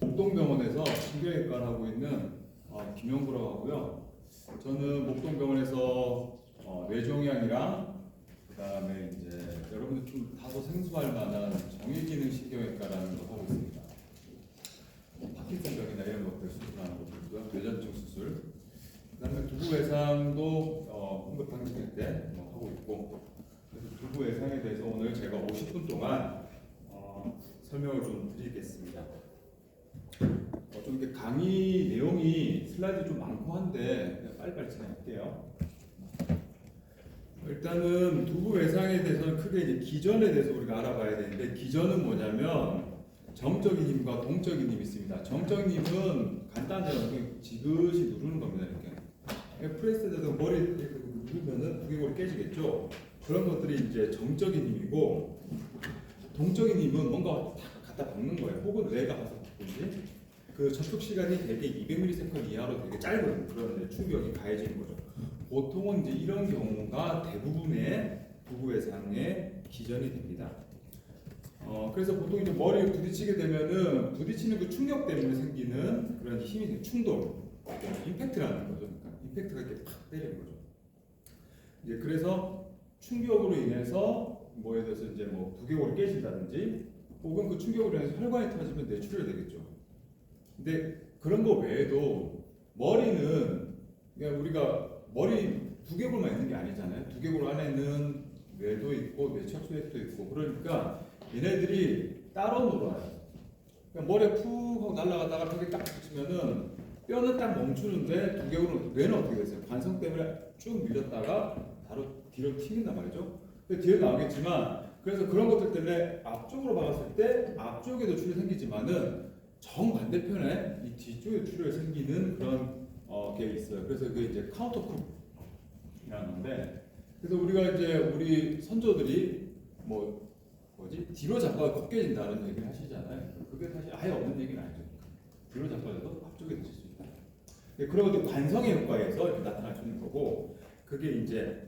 목동병원에서 신경외과를 하고 있는 김영구라고 하고요. 저는 목동병원에서 뇌종양이랑 그다음에 이제 여러분들 좀 다소 생소할 만한 정외기능 신경외과라는 걸 하고 있습니다. 파킨슨병이나 이런 것들 수술하는 것들고요. 뇌전증 수술. 그다음에 두부 외상도 응급 당직할 때 하고 있고. 그래서 두부 외상에 대해서 오늘 제가 50분 동안 설명을 좀 드리겠습니다. 좀 이렇게 강의 내용이 슬라이드 좀 많고 한데 빨리빨리 진행할게요. 일단은 두부 외상에 대해서는 크게 이제 기전에 대해서 우리가 알아봐야 되는데, 기전은 뭐냐면 정적인 힘과 동적인 힘이 있습니다. 정적인 힘은 간단하게 지그시 누르는 겁니다. 이렇게 프레스에서 머리 이렇게 누르면은 두개골이 깨지겠죠. 그런 것들이 이제 정적인 힘이고, 동적인 힘은 뭔가 갖다 박는 거예요. 혹은 뇌가 가서 박든지. 그 접촉 시간이 대개 200ms 이하로 되게 짧은 그런 충격이 가해지는 거죠. 보통은 이제 이런 경우가 대부분의 두부 외상의 기전이 됩니다. 그래서 보통 이제 머리에 부딪히게 되면은 부딪히는 그 충격 때문에 생기는 그런 힘이 충동, 임팩트라는 거죠. 그러니까 임팩트가 이렇게 팍 때리는 거죠. 이제 그래서 충격으로 인해서 뭐에 대해서 이제 뭐 두개골이 깨진다든지, 혹은 그 충격으로 인해서 혈관이 터지면 뇌출혈이 되겠죠. 근데 그런 거 외에도 머리는, 그러니까 우리가 머리 두개골만 있는 게 아니잖아요. 두개골 안에는 뇌도 있고 뇌척수액도 있고, 그러니까 얘네들이 따로 놀아요. 그러니까 머리에 푹 하고 날아가다가 벽에 딱 붙이면은 뼈는 딱 멈추는데 두개골은, 뇌는 어떻게 됐어요? 관성 때문에 쭉 밀렸다가 바로 뒤로 튀긴단 말이죠. 뒤에 나오겠지만, 그래서 그런 것들 때문에 앞쪽으로 박았을 때 앞쪽에도 출혈이 생기지만은 정반대편에 이 뒤쪽에 출혈이 생기는 그런 게 있어요. 그래서 그게 이제 카운터쿱이라는 건데, 그래서 우리가 이제 우리 선조들이 뒤로 잡아도 kop 깨진다는 얘기를 하시잖아요. 그게 사실 아예 없는 얘기는 아니죠. 뒤로 잡아도 앞쪽에 드실 수 있다. 그런 것도 관성의 효과에서 이렇게 나타날 수 있는 거고, 그게 이제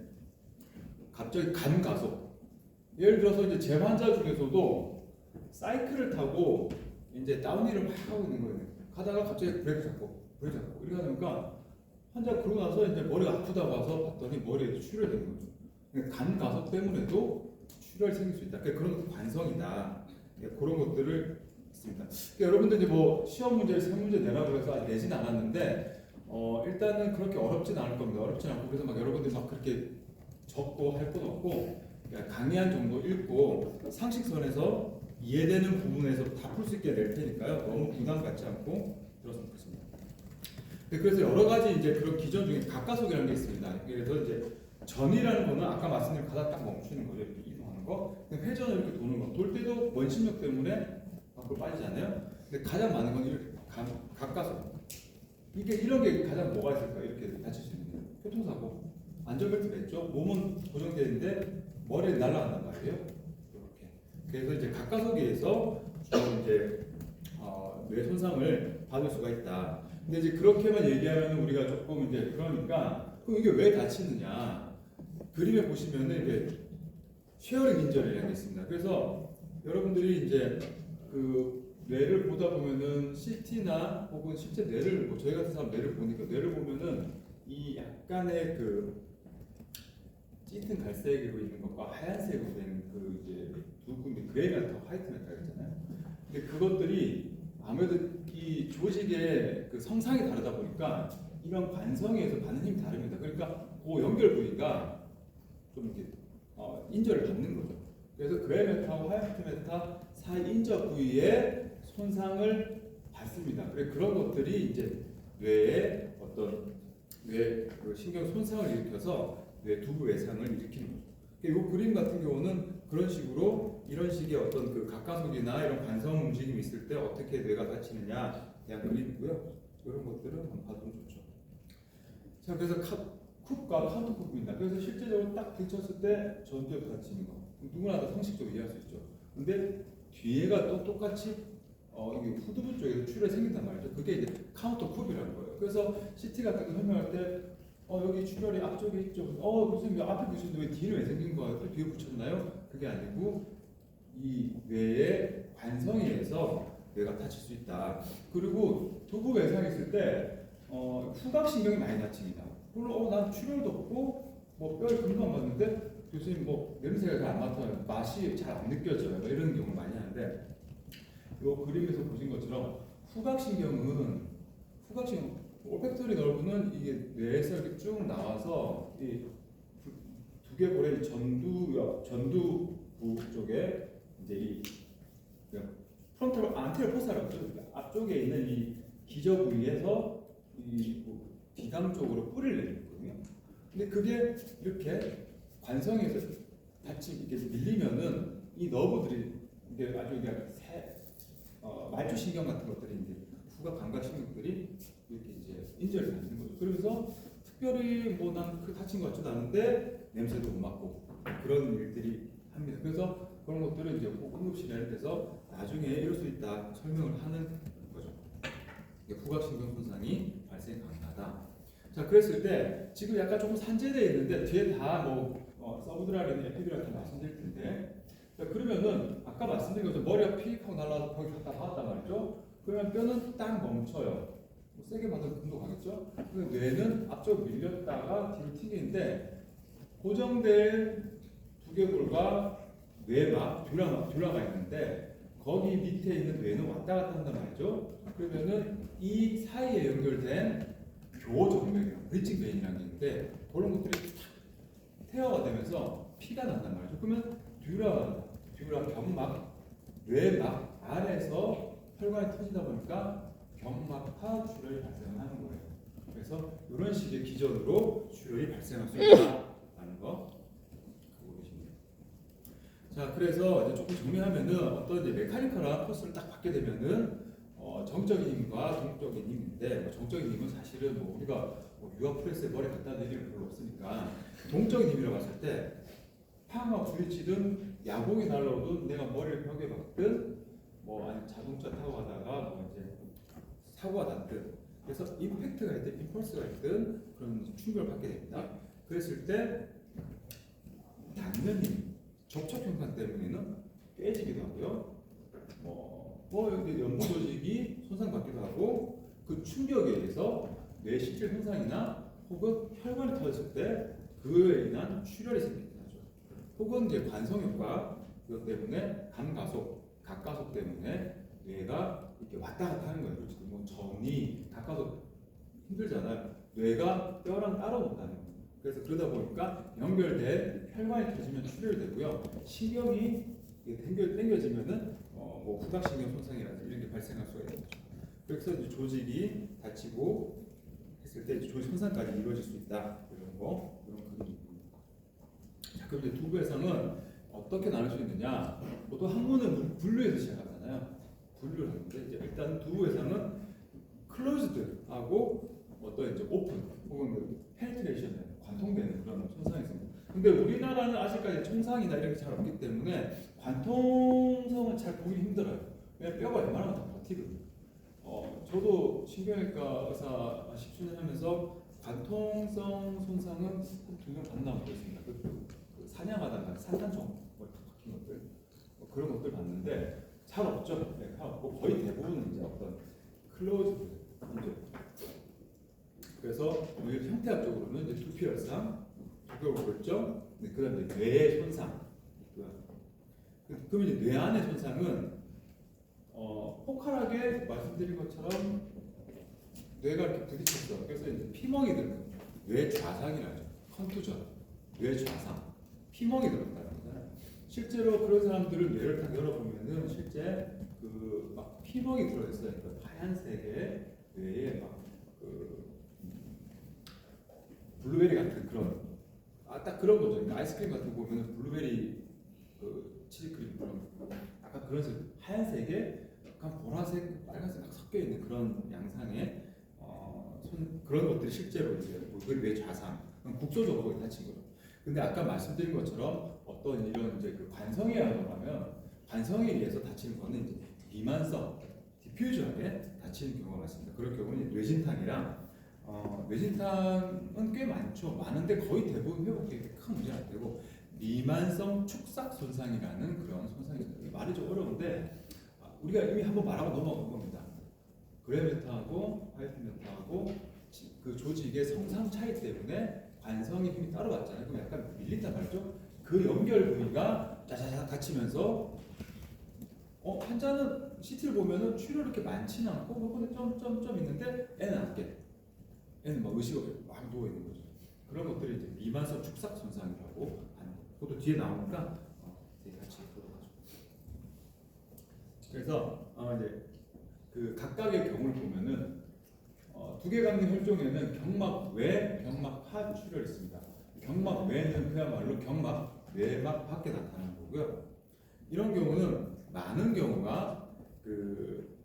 갑자기 간 가속. 예를 들어서 이제 제 환자 중에서도 사이클을 타고 이제 다운힐을 막 하고 있는 거예요. 가다가 갑자기 브레이크 잡고 이렇게 하니까 환자가 그러고 나서 이제 머리가 아프다고 와서 봤더니 머리에 출혈이 되는 거죠. 그러니까 간 가속 때문에도 출혈이 생길 수 있다. 그러니까 그런 것도 관성이다. 그러니까 그런 것들을 있습니다. 그러니까 여러분들 이제 뭐 시험 문제를 세 문제 내라고 해서 아직 내진 않았는데, 일단은 그렇게 어렵진 않을 겁니다. 어렵진 않고, 그래서 막 여러분들이 막 그렇게 적고 할 것 없고, 그러니까 강의한 정도 읽고 상식선에서 이해되는 부분에서 다 풀 수 있게 낼 테니까요. 너무 부담 갖지 않고 들었으면 좋겠습니다. 그래서 여러 가지 이제 그런 기전 중에 가까속이라는 게 있습니다. 그래서 이제 전이라는 거는 아까 말씀드린 가다 딱 멈추는 거죠. 이렇게 이동하는 거. 회전을 이렇게 도는 거. 돌 때도 원심력 때문에 밖으로 빠지잖아요. 근데 가장 많은 건 이렇게 가까속. 이게 이런 게 가장 뭐가 있을까? 이렇게 다칠 수 있는 거예요. 교통사고. 안전벨트 맸죠? 몸은 고정되어 있는데 머리에 날아간단 말이에요. 이렇게. 그래서 이제 가까속에서 주로 이제 뇌 손상을 받을 수가 있다. 근데 이제 그렇게만 얘기하면 우리가 조금 이제, 그러니까 그럼 이게 왜 다치느냐? 그림에 보시면은 이게 쉐어링 인저리라는 게 있습니다. 그래서 여러분들이 이제 그 뇌를 보다 보면은 CT나 혹은 실제 뇌를, 저희 같은 사람 뇌를 보니까, 뇌를 보면은 이 약간의 그 짙은 갈색으로 있는 것과 하얀색으로 된 그 이제 두 군데 그레이 메탈, 화이트 메탈 있잖아요. 근데 그것들이 아무래도 이 조직의 그 성상이 다르다 보니까 이런 관성에 의해서 받는 힘이 다릅니다. 그러니까 그 연결 부위가 좀 이렇게 인저를 받는 거죠. 그래서 그레이 메탈과 화이트 메탈 사이 인저 부위에 손상을 받습니다. 그래서 그런 것들이 이제 뇌에 어떤 그 신경 손상을 일으켜서 뇌 두부 외상을 일으키는 거죠. 이 그림 같은 경우는 그런 식으로, 이런 식의 어떤 그 가까속이나 이런 관성 움직임이 있을 때 어떻게 뇌가 다치느냐에 대한 그림이고요. 이런 것들은 한번 봐도 좋죠. 자, 그래서 쿱과 카운터쿱입니다. 그래서 실제적으로 딱 부딪혔을 때 전두엽 다치는 거, 누구나 다 상식적으로 이해할 수 있죠. 근데 뒤에가 또 똑같이 이게 후두부 쪽에서 출혈이 생긴단 말이죠. 그게 이제 카운터쿱이라는 거예요. 그래서 CT 같은 거 설명할 때 여기 출혈이 앞쪽에 있죠. 무슨 앞에 붙였는데 왜 뒤에 왜 생긴 거예요? 또 뒤에 붙였나요? 그게 아니고 이 뇌의 관성에 의해서 뇌가 다칠 수 있다. 그리고 두부 외상했을 때 후각신경이 많이 다칩니다. 물론 난 출혈도 없고 뭐 뼈를 금방 봤는데 교수님 뭐 냄새가 잘 안 맡아요. 맛이 잘 안 느껴져요. 뭐 이런 경우 많이 하는데 이 그림에서 보신 것처럼 후각신경 올팩토리 너브는 이게 뇌에서 이렇게 쭉 나와서 이 두개골의 전두부 쪽에 이제 이 프론탈 안테리어 포사라고 하죠. 앞쪽에 있는 이 기저 부위에서 이 비강 쪽으로 뿌리를 내리거든요. 근데 그게 이렇게 관성에서 같이 이렇게 밀리면은 이 너브들이 이게 아주 그냥 말초신경 같은 것들이 이제 후각 감각신경들이 이렇게 이제 인절이 받는 거죠. 그러면서 특별히 뭐 난 그 다친 것 같지도 않은데 냄새도 못 맡고 그런 일들이 합니다. 그래서 그런 것들은 이제 응급실에 돼서 나중에 이럴 수 있다 설명을 하는 거죠. 후각신경 손상이 발생 가능하다. 자, 그랬을 때 지금 약간 조금 산재되어 있는데 뒤에 다 뭐 서브드랄이나 에피드랄 다 말씀드릴 텐데, 자, 그러면은 아까 말씀드린 것처럼 머리가 픽 하고 날라서 거기 갔다 나왔단 말이죠. 그러면 뼈는 딱 멈춰요. 뭐 세게 맞으면 금도 가겠죠. 근데 뇌는 앞쪽 밀렸다가 뒤로 튀기는데 고정된 두개골과 뇌막, 듀라가 있는데 거기 밑에 있는 뇌는 왔다 갔다 한단 말이죠. 그러면은 이 사이에 연결된 교정맥이라고 브리칭 베인이라는 게 있는데 그런 것들이 탁 태화가 되면서 피가 난단 말이죠. 그러면 듀라 경막, 뇌막 안에서 혈관이 터지다 보니까 경막하 출혈이 발생하는 거예요. 그래서 이런 식의 기전으로 출혈이 발생할 수 있다라는 거 보고 계시면 돼요. 자, 그래서 이제 조금 정리하면은 어떤 이제 메카니컬한 코스를 딱 받게 되면은 정적인 힘과 동적인 힘인데 정적인 힘은 사실은 뭐 우리가 뭐 유압 프레스에 머리 갖다 내릴 일 별로 없으니까 동적인 힘이라고 했을 때 팡하고 부딪히든 야공이 날라오든 내가 머리를 벽에 박든 뭐 아니 자동차 타고 가다가 뭐 이제 사고가 났든 그래서 임팩트가 있든 임펄스가 있든 그런 충격을 받게 됩니다. 그랬을 때 닿는 힘, 접촉 현상 때문에는 깨지기도 하고요. 여기 연부 조직이 손상받기도 하고 그 충격에 의해서 뇌 실질 손상이나 혹은 혈관이 터졌을 때 그에 인한 출혈이 생기기도 하죠. 혹은 이제 관성 효과 그것 때문에 감가속, 각가속 때문에 뇌가 이렇게 왔다 갔다 하는 거예요. 그렇죠. 뭐 정이 각가속 힘들잖아요. 뇌가 뼈랑 따로 논다는 거예요. 그래서 그러다 보니까 연결된 혈관이 터지면 출혈되고요. 신경이 당겨지면은 뭐 후각신경 손상이라든지 이런 게 발생할 수가 있는 거죠. 그래서 이제 조직이 다치고 했을 때 조직 손상까지 이루어질 수 있다. 이런 그림입니다. 자, 그럼 이제 두부 외상은 어떻게 나눌 수 있느냐? 보통 학문은 분류해서 시작하잖아요. 분류를 하는데 이제 일단 두부 외상은 클로즈드하고 어떤 이제 오픈 혹은 페네트레이션 관통되는 그런 손상이 있습니다. 근데 우리나라는 아직까지 청상이나 이런 게 잘 없기 때문에 관통성은 잘 보기 힘들어요. 왜냐면 뼈가 웬만하면 다 버티거든요. 저도 신경외과 의사 10수년 하면서 관통성 손상은 한 2명 봤나 모르겠습니다. 그 사냥하다가 산탄총 머리 탁 박힌 것들 그런 것들 봤는데 잘 없죠. 네, 잘 없고 거의 대부분은 이제 어떤 클로즈드 그래서 오히려 형태학적으로는 이제 두피열상, 두개골골절, 그다음에 뇌의 손상. 그럼 이제 뇌 안의 손상은 포칼하게 말씀드린 것처럼 뇌가 이렇게 부딪혔어. 그래서 이제 피멍이 들어요. 뇌 좌상이라죠. 컨투전, 뇌 좌상, 피멍이 들었다는 거잖아요. 실제로 그런 사람들을 뇌를 딱 열어보면은 실제 그 막 피멍이 들어있어요. 그 하얀색의 뇌에 막 블루베리 같은 그런 딱 그런 거죠. 그러니까 아이스크림 같은 거 보면 블루베리 치즈크림 그런 약간 그런 색 하얀색에 약간 보라색, 빨간색 막 섞여 있는 그런 양상의 그런 것들이 실제로 이제 뇌 좌상, 국소적으로 다친 거죠. 근데 아까 말씀드린 것처럼 어떤 이런 이제 그 관성에 하면 관성에 의해서 다치는 거는 이제 미만성, 디퓨저하게 다치는 경우가 많습니다. 그런 경우는 뇌진탕이랑 뇌진탕은 꽤 많은데 거의 대부분 회복이 큰 문제는 안 되고 미만성 축삭 손상이라는 그런 손상이 있습니다. 말이 좀 어려운데 우리가 이미 한번 말하고 넘어간 겁니다. 그레이 매터하고 화이트 매터하고 그 조직의 성상 차이 때문에 관성의 힘이 따로 왔잖아요. 그럼 약간 밀린단 말이죠. 그 연결 부위가 짜자자 닫히면서 환자는 CT를 보면은 출혈이 이렇게 많지는 않고 요번에 점점점 있는데 애는 안 깨. 애는 막 의식이 막 누워 있는 거죠. 그런 것들이 이제 미만성 축삭 손상이라고 하는 거예요. 그것도 뒤에 나오니까 같이 보도록 하죠. 그래서 이제 그 각각의 경우를 보면은 두개강경 혈종에는 경막 외, 경막 하 출혈이 있습니다. 경막 외는 그야말로 경막 외막 밖에 나타나는 거고요. 이런 경우는 많은 경우가 그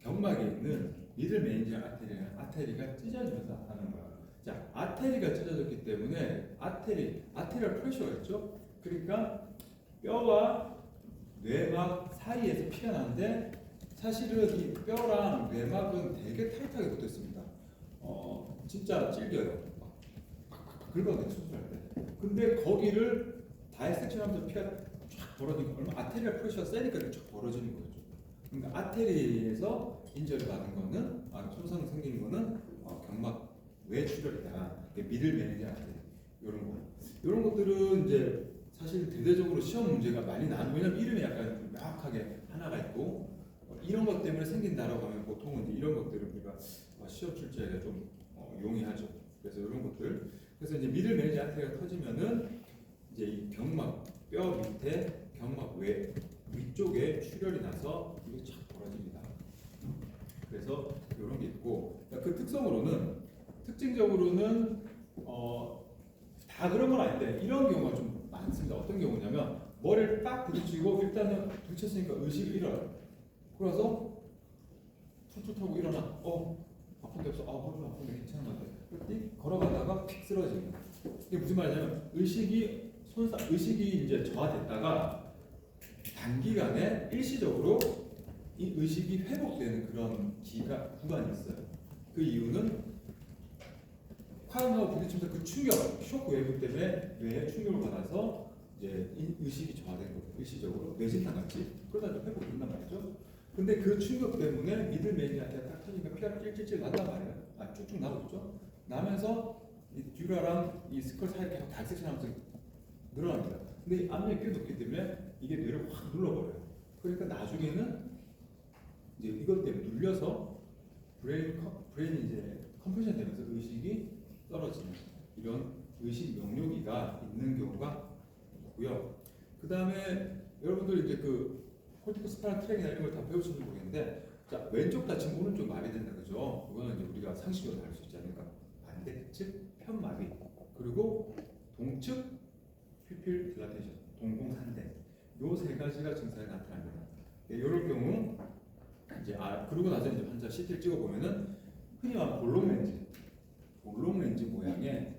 경막에 있는 미들 메인지얼 아테리가 찢어지면서 나타나는 거예요. 자, 아테리가 찢어졌기 때문에 아테리얼 프레셔가 있죠. 그러니까 뼈와 뇌막 사이에서 피가 나는데 사실은 이 뼈랑 뇌막은 되게 타이트하게 붙어 있습니다. 진짜 찔겨요. 막 긁어내 수술할 때. 근데 거기를 다이섹션하면서 피가 쫙 벌어지는 거. 얼마 아테리얼 프레셔가 세니까 쫙 벌어지는 거죠. 그러니까 아테리에서 인절을 받은 거는 손상 생기는 거는 경막 외 출혈이다. 미들 메니지 아테리 이런 것들은 이제 사실 대대적으로 시험 문제가 많이 나는. 왜냐면 이름이 약간 명확하게 하나가 있고 이런 것 때문에 생긴다라고 하면 보통은 이제 이런 것들을 우리가 시험 출제에 좀 용이하죠. 그래서 이런 것들. 그래서 이제 미들 메니지 아테리가 터지면은 이제 이 경막 뼈 밑에 경막 외 위쪽에 출혈이 나서 이게 착 벌어집니다. 그래서 이런 게 있고 그 특징적으로는 다 그런 건 아닌데 이런 경우가 좀 많습니다. 어떤 경우냐면 머리를 딱 부딪히고 일단은 부딪혔으니까 의식이 일어나요. 그래서 툭툭하고 일어나. 아픈데 없어. 허리 아픈데 괜찮은 것 같아. 걸어가다가 픽 쓰러집니다. 이게 무슨 말이냐면 의식이 이제 저하됐다가 단기간에 일시적으로 이 의식이 회복되는 그런 구간이 있어요. 그 이유는 화음하고 부딪히면서 그 충격, 쇼크 웨이브 때문에 뇌에 충격을 받아서 이제 의식이 저하된 거예요. 일시적으로 뇌진탕 같이. 그러다 좀 회복된단 말이죠. 근데 그 충격 때문에 미들 메인지한테 딱 터지니까 피가 찔찔찔 난단 말이에요. 쭉쭉 나고 있죠. 나면서 이 듀라랑 이 스컬 사이 계속 다이섹션하면서 늘어납니다. 근데 이 압력이 꽤 높기 때문에 이게 뇌를 확 눌러버려요. 그러니까 나중에는 이제 이것 때문에 눌려서 브레인이 이제 컴프레션 되면서 의식이 떨어지는 이런 의식 명료기가 있는 경우가 있고요. 그 다음에 여러분들 이제 그 콜티코스파이널 트랙이나 이런 걸 다 배우시는지 모르겠는데, 자, 왼쪽 다치면 오른쪽 마비된다, 그죠? 그거는 이제 우리가 상식적으로 알 수 있지 않을까? 반대측 편마비, 그리고 동측 퓨필 딜라테이션, 동공산대, 요 세 가지가 증상이 나타납니다. 이런 경우 이제 그러고 나서 이제 환자 CT를 찍어 보면은 흔히 말하는 볼록 렌즈 모양의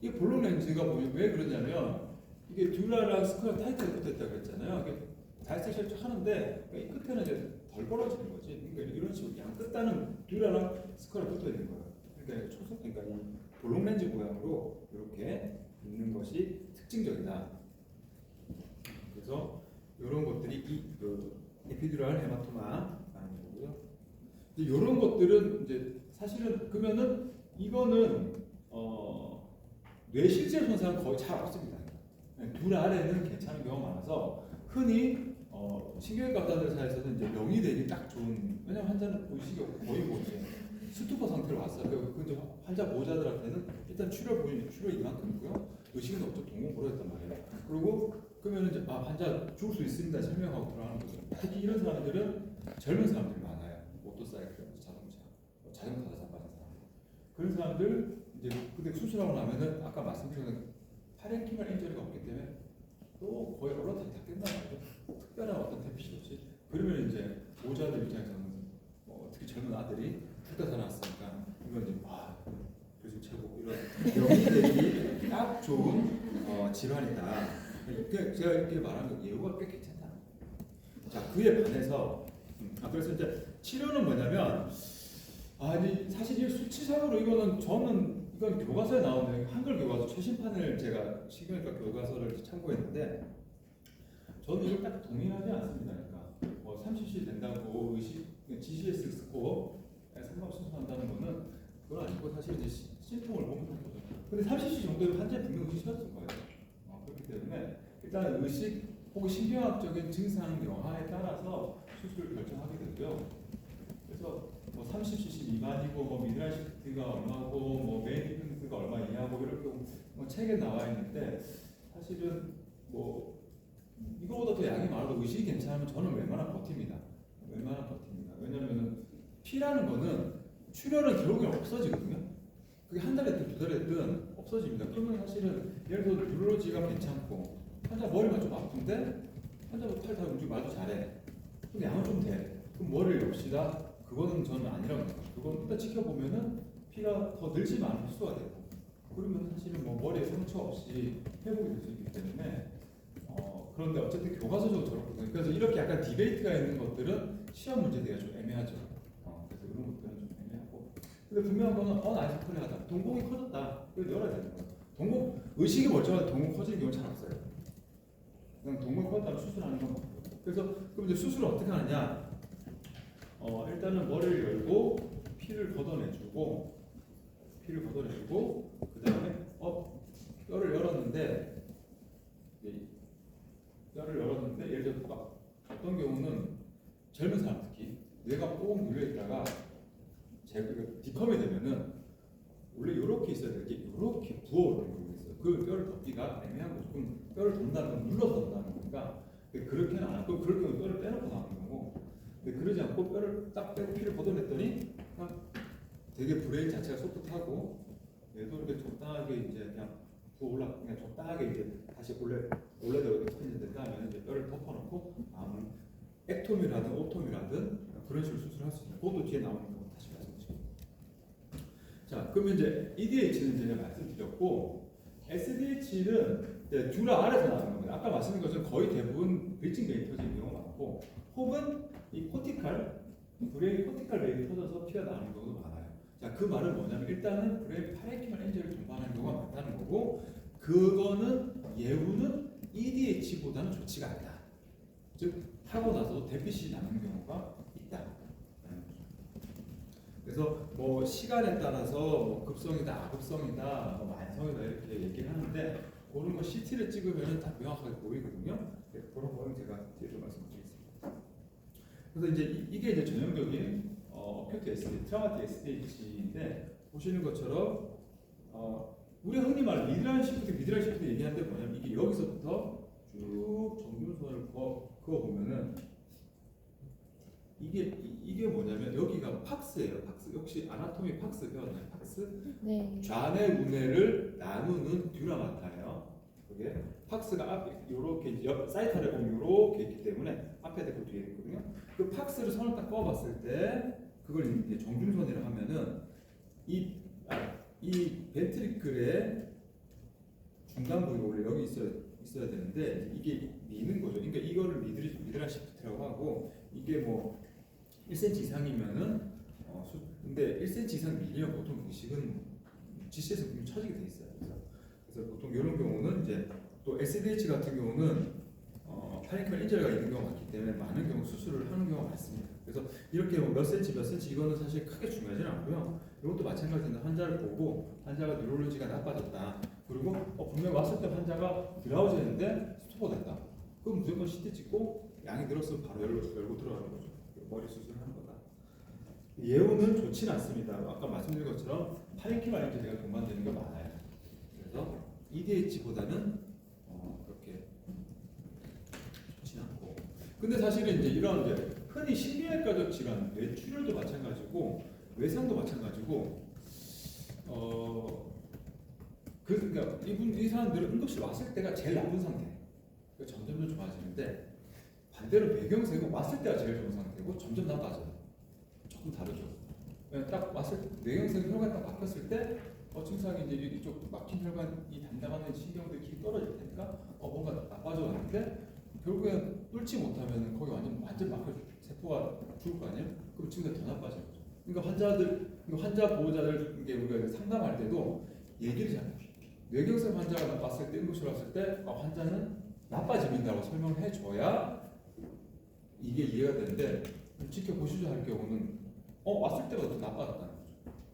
이 볼록 렌즈가 왜 그러냐면 이게 듀라랑 스컬 타이트하게 붙어있다고 그랬잖아요. 이게 다이섹션 하는데 이 끝에는 이제 덜 벌어지는 거지. 그러니까 이런 식으로 양 끝단은 듀라랑 스컬에 붙어 있는 거예요. 그러니까 그러니까 이 볼록 렌즈 모양으로 이렇게 있는 것이 특징적이다. 그래서 이런 것들이 그 에피듀랄 헤마토마라는 거고요. 이런 것들은 이제 사실은 그러면은 이거는 뇌실제 손상은 거의 잘 없습니다. 둘 아래는 괜찮은 경우가 많아서 흔히 신경외과 의사들 사이에서는 이제 명의 되기 딱 좋은. 왜냐면 환자는 의식이 거의 뭐 이제 스투퍼 상태로 왔어요. 그 이제 환자 보호자들한테는 일단 출혈 이만큼이고요. 의식은 없죠. 동공 불어졌단 말이에요. 그리고 그러면 이제 환자 죽을 수 있습니다. 설명하고 돌아가는 거죠. 특히 이런 사람들은 젊은 사람들이 많아요. 모터사이클, 자전거 타다 자빠진 사람. 그런 사람들 이제 근데 수술하고 나면은 아까 말씀드린 파렌키멀 인저리가 없기 때문에 또 거의 얼라탄이 다 깬단 말이죠. 특별한 어떤 대피시 없이. 그러면 이제 보호자들 입장에서는 특히 젊은 아들이 죽다 살아났으니까 이건 이제 교수 최고 이런 명의되기 딱 좋은 질환이다. 제가 이렇게 말하는 건 예후가 꽤 괜찮다. 자, 그에 반해서 그래서 이제 치료는 뭐냐면 사실 이 수치상으로 이건 교과서에 나오는 한글 교과서 최신판을 제가 신경외과 교과서를 참고했는데 저는 이걸 딱 동의하지 않습니다. 그러니까 30시 된다고 GCS 스코어에 상관없이 수술한다는 거는 그건 아니고 사실 이제 심통을 보면 하는 거죠. 근데 30시 정도면 환자 분명 의식이었을 거예요. 그렇기 때문에 일단 의식 혹은 신경학적인 증상 여하에 따라서 수술을 결정하게 되고요. 그래서 뭐 30cc 미만이고 뭐 미드라이 시프트가 얼마고 뭐 메인 디펜스가 얼마 이하고 이렇게 뭐 책에 나와 있는데 사실은 뭐 이거보다 더 양이 많아도 의식이 괜찮으면 저는 웬만하면 버팁니다. 웬만하면 버팁니다. 왜냐면은 피라는 거는 출혈은 결국엔 없어지거든요. 그게 한 달에 됐든 두 달에 됐든 없어집니다. 그러면 사실은 예를 들어 뉴럴로지가 괜찮고 환자 머리가 좀 아픈데 환자 팔 다 움직이고 말도 잘해. 근데 양은 좀 돼. 그럼 머리를 엽시다. 그거는 저는 아니라고 생각해요. 그건 일단 지켜보면은 피가 더 늘지만 흡수가 되고 그러면 사실은 뭐 머리에 상처 없이 회복이 될 수 있기 때문에 그런데 어쨌든 교과서적으로 저렇거든요. 그래서 이렇게 약간 디베이트가 있는 것들은 시험 문제되기가 좀 애매하죠. 그래서 이런 것들은 좀 애매하고. 근데 분명한 거는 아이소크레하다. 동공이 커졌다. 이걸 열어야 되는 거예요. 동공 의식이 멀쩡한데 동공 커지는 경우 잘 없어요. 그냥 동공이 커졌다면 수술하는 건 없고요. 그래서 그럼 이제 수술을 어떻게 하느냐? 일단은 머리를 열고 피를 걷어내주고 그 다음에 뼈를 열었는데 예를 들어 어떤 경우는 젊은 사람 특히 뇌가 꼭 눌려있다가 디컴이 되면은 원래 이렇게 있어야 될 게 이렇게 부어오르는 경우가 있어요. 그 뼈를 덮기가 애매한 거죠. 그럼 뼈를 덮는다는 건 눌러서 덮는다는 거니까 그렇게는 안 하고 그럴 경우 뼈를 빼놓고 나오는 거고 근데 그러지 않고 뼈를 딱 빼고 피를 걷어냈더니 그냥 되게 브레인 자체가 소프트하고 얘도 이렇게 적당하게 이제 그냥 부어올라 그냥 적당하게 이제 다시 원래대로 익스텐션 된 다음에 이제 뼈를 덮어놓고 남은 액톰이라든 오톰이라든 그런 식으로 수술할 수 있는 그것도 뒤에 나오는 거 다시 말씀드릴게요. 자, 그러면 이제 EDH는 제가 말씀드렸고 SDH는 이제 듀라 아래서 나오는 겁니다. 아까 말씀드린 것처럼 거의 대부분 브리징 베인 터지는 경우가 많고 혹은 이 브레인 코티칼 베인이 터져서 피가 나오는 경우도 많아요. 자, 그 말은 뭐냐면 일단은 브레인 파레키멀 엔젤을 동반하는 경우가 많다는 거고 그거는 예후는 EDH보다는 좋지가 않다. 즉 하고 나서 대피시 나는 경우가 있다. 그래서 뭐 시간에 따라서 뭐 급성이다, 아급성이다, 뭐 만성이다 이렇게 얘기를 하는데 그런 거 CT를 찍으면 다 명확하게 보이거든요. 그런 거는 제가 뒤에 좀 말씀드리겠습니다. 그래서 이제 이게 이제 전형적인 어큐트 SD, 트라우마틱 SDH인데 보시는 것처럼 우리 흔히 말하는 미드라인 시프트 얘기하는데 뭐냐면 이게 여기서부터 쭉 정준선을 그어 보면은 이게 뭐냐면 여기가 팍스예요. 팍스. 혹시 아나토미 팍스 배웠나요? 팍스? 네. 좌뇌 우뇌를 나누는 듀라마타예요. 그게 팍스가 앞 요렇게 사이트 아래 보면 요렇게 있기 때문에 앞에 있고 뒤에 있거든요. 그 팍스를 선을 딱 그어봤을 때 그걸 이제 정준선이라 하면은 이 벤트리클의 중간 부위가 원래 여기 있어야 되는데 이게 미는 거죠. 그러니까 이거를 미드라 시프트라고 하고 이게 뭐 1cm 이상이면은 근데 1cm 이상 밀리면 보통 의식은 GC에서 분명히 처지게 돼 있어요. 그래서 보통 이런 경우는 이제 또 SDH 같은 경우는 파레키멀 인절가 있는 경우가 많기 때문에 많은 경우 수술을 하는 경우가 많습니다. 그래서 이렇게 몇 cm 이거는 사실 크게 중요하지는 않고요. 이것도 마찬가지인데 환자를 보고 환자가 뉴럴로지가 나빠졌다. 그리고 분명 왔을 때 환자가 드라우지했는데 스토퍼됐다. 그럼 무조건 CT 찍고 양이 늘었으면 바로 열고 들어가는 거죠. 머리 수술하는 거다. 예후는 좋지는 않습니다. 아까 말씀드린 것처럼 파레키멀 인절가 동반되는 게 많아요. 그래서 EDH보다는 그렇게 좋지는 않고. 근데 사실은 이제 이런 이제 흔히 신경외과적 질환, 뇌출혈도 마찬가지고 외상도 마찬가지고 그러니까 이 사람들은 응급실 왔을 때가 제일 나쁜 상태. 그러니까 점점 좋아지는데 반대로 배경색은 왔을 때가 제일 좋은 상태고 점점 나빠져요. 조금 다르죠. 딱 왔을 때 뇌경색 혈관이 딱 막혔을 때 증상이 이제 이쪽 막힌 혈관이 담당하는 신경들이 길이 떨어질 테니까 뭔가 나빠져 가는데 결국에 뚫지 못하면 거기 완전 막혀 세포가 죽을 거 아니에요? 그럼 지금 더 나빠져요. 그러니까 환자 보호자들 이게 우리가 상담할 때도 얘기를 잘해요. 뇌경색 환자가 왔을 때 응급실 왔을 때 환자는 나빠집니다라고 설명을 해줘야 이게 이해가 되는데 지켜보시죠 할 경우는 왔을 때보다 더 나빠졌다는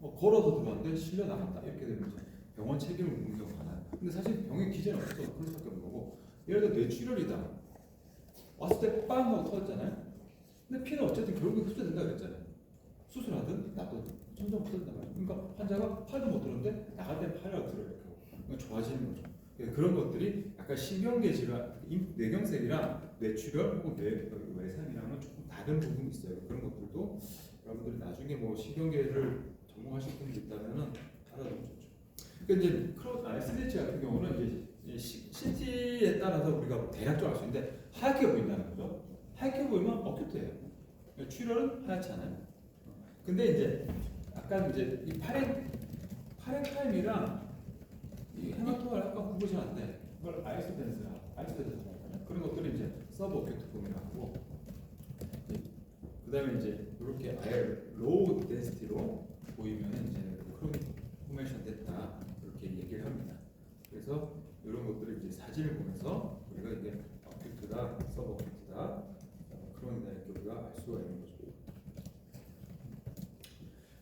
거죠. 걸어서 들어왔는데 실려 나갔다 이렇게 되면 병원 책임을 묻는 경우가 많아요. 근데 사실 병의 기재는 없어서 그럴 수밖에 없는 거고 예를 들어 뇌출혈이다. 왔을 때 빵 하고 터졌잖아요. 근데 피는 어쨌든 결국에 흡수된다 그랬잖아요. 수술하든 놔두든 점점 흡수된단 말이에요. 그러니까 환자가 팔도 못 들었는데 나갈 때 팔이라고 들어요. 그러니까 좋아지는 거죠. 그런 것들이 약간 신경계 질환, 뇌경색이랑 뇌출혈 혹은 외상이랑은 조금 다른 부분이 있어요. 그런 것들도 여러분들이 나중에 뭐 신경계를 전공하실 분이 있다면은 알아두면 좋죠. 그러니까 이제 SDH 같은 경우는 이제 CT에 따라서 우리가 대략적으로 알 수 있는데 하얗게 보인다는 거죠. 하얗게 보이면 어큐트예요. 출혈은 하얗지 않아요. 근데 이제 약간 이제 이 파렌카임이랑 이 헤마토마를 약간 구분이 안 돼. 그걸 아이소덴스라 그런 것들이 이제 서브 어큐트폼이라고 하고 그다음에 이제 이렇게 아예 로우 덴시티로 보이면 이제 크로닉 포메이션 됐다 이렇게 얘기를 합니다. 그래서 이런 것들을 이제 사진을 보면서 우리가 이게 어큐트다, 서브 어큐트다, 크로닉이다 이렇게 우리가 알 수가 있는 거죠.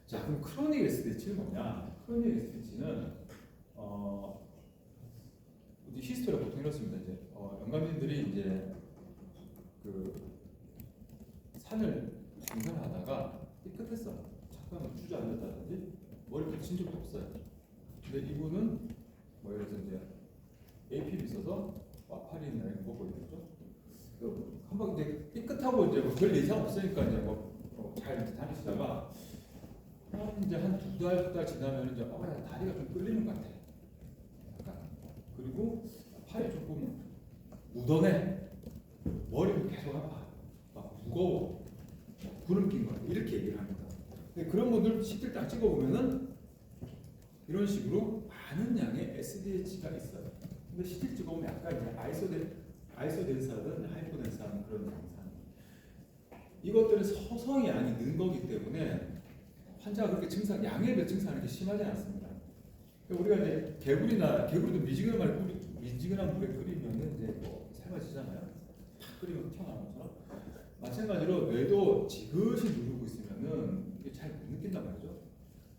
자, 그럼 크로닉 SDH는 뭐냐? 크로닉 SDH는 히스토리가 보통 이렇습니다. 이제 영감님들이 이제 그 산을 등산하다가 삐끗했어. 잠깐 주저앉았다든지 머리 다친 적도 없어요. 근데 이분은 뭐 예를 들어서 이제 AP를 있어서 와파리나 이런 거 보고 있죠. 한번 이제 삐끗하고 이제 별 이상 없으니까 이제 잘 다니시다가 이제 한 두 달 지나면 이제 다리가 좀 끌리는 것 같아. 약간. 그리고 팔이 조금 묻어내. 머리도 계속 아파. 막 무거워. 구름 낀 거야. 이렇게 얘기를 합니다. 근데 그런 분들 CT를 딱 찍어보면은 이런 식으로 많은 양의 SDH가 있어요. 근데 CT를 찍어보면 약간 이제 아이소덴스하든 하이포덴스하든 그런 양상. 이것들은 서서히 양이 는 거기 때문에 환자가 그렇게 증상, 양에 대해 증상이 이렇게 심하지 않습니다. 우리가 이제 개구리도 미지근한 물에 끓이면 이제 뭐 삶아지잖아요. 탁 끓이면 튀어나오는 것처럼. 마찬가지로 뇌도 지그시 누르고 있으면은 이게 잘 못 느낀단 말이죠.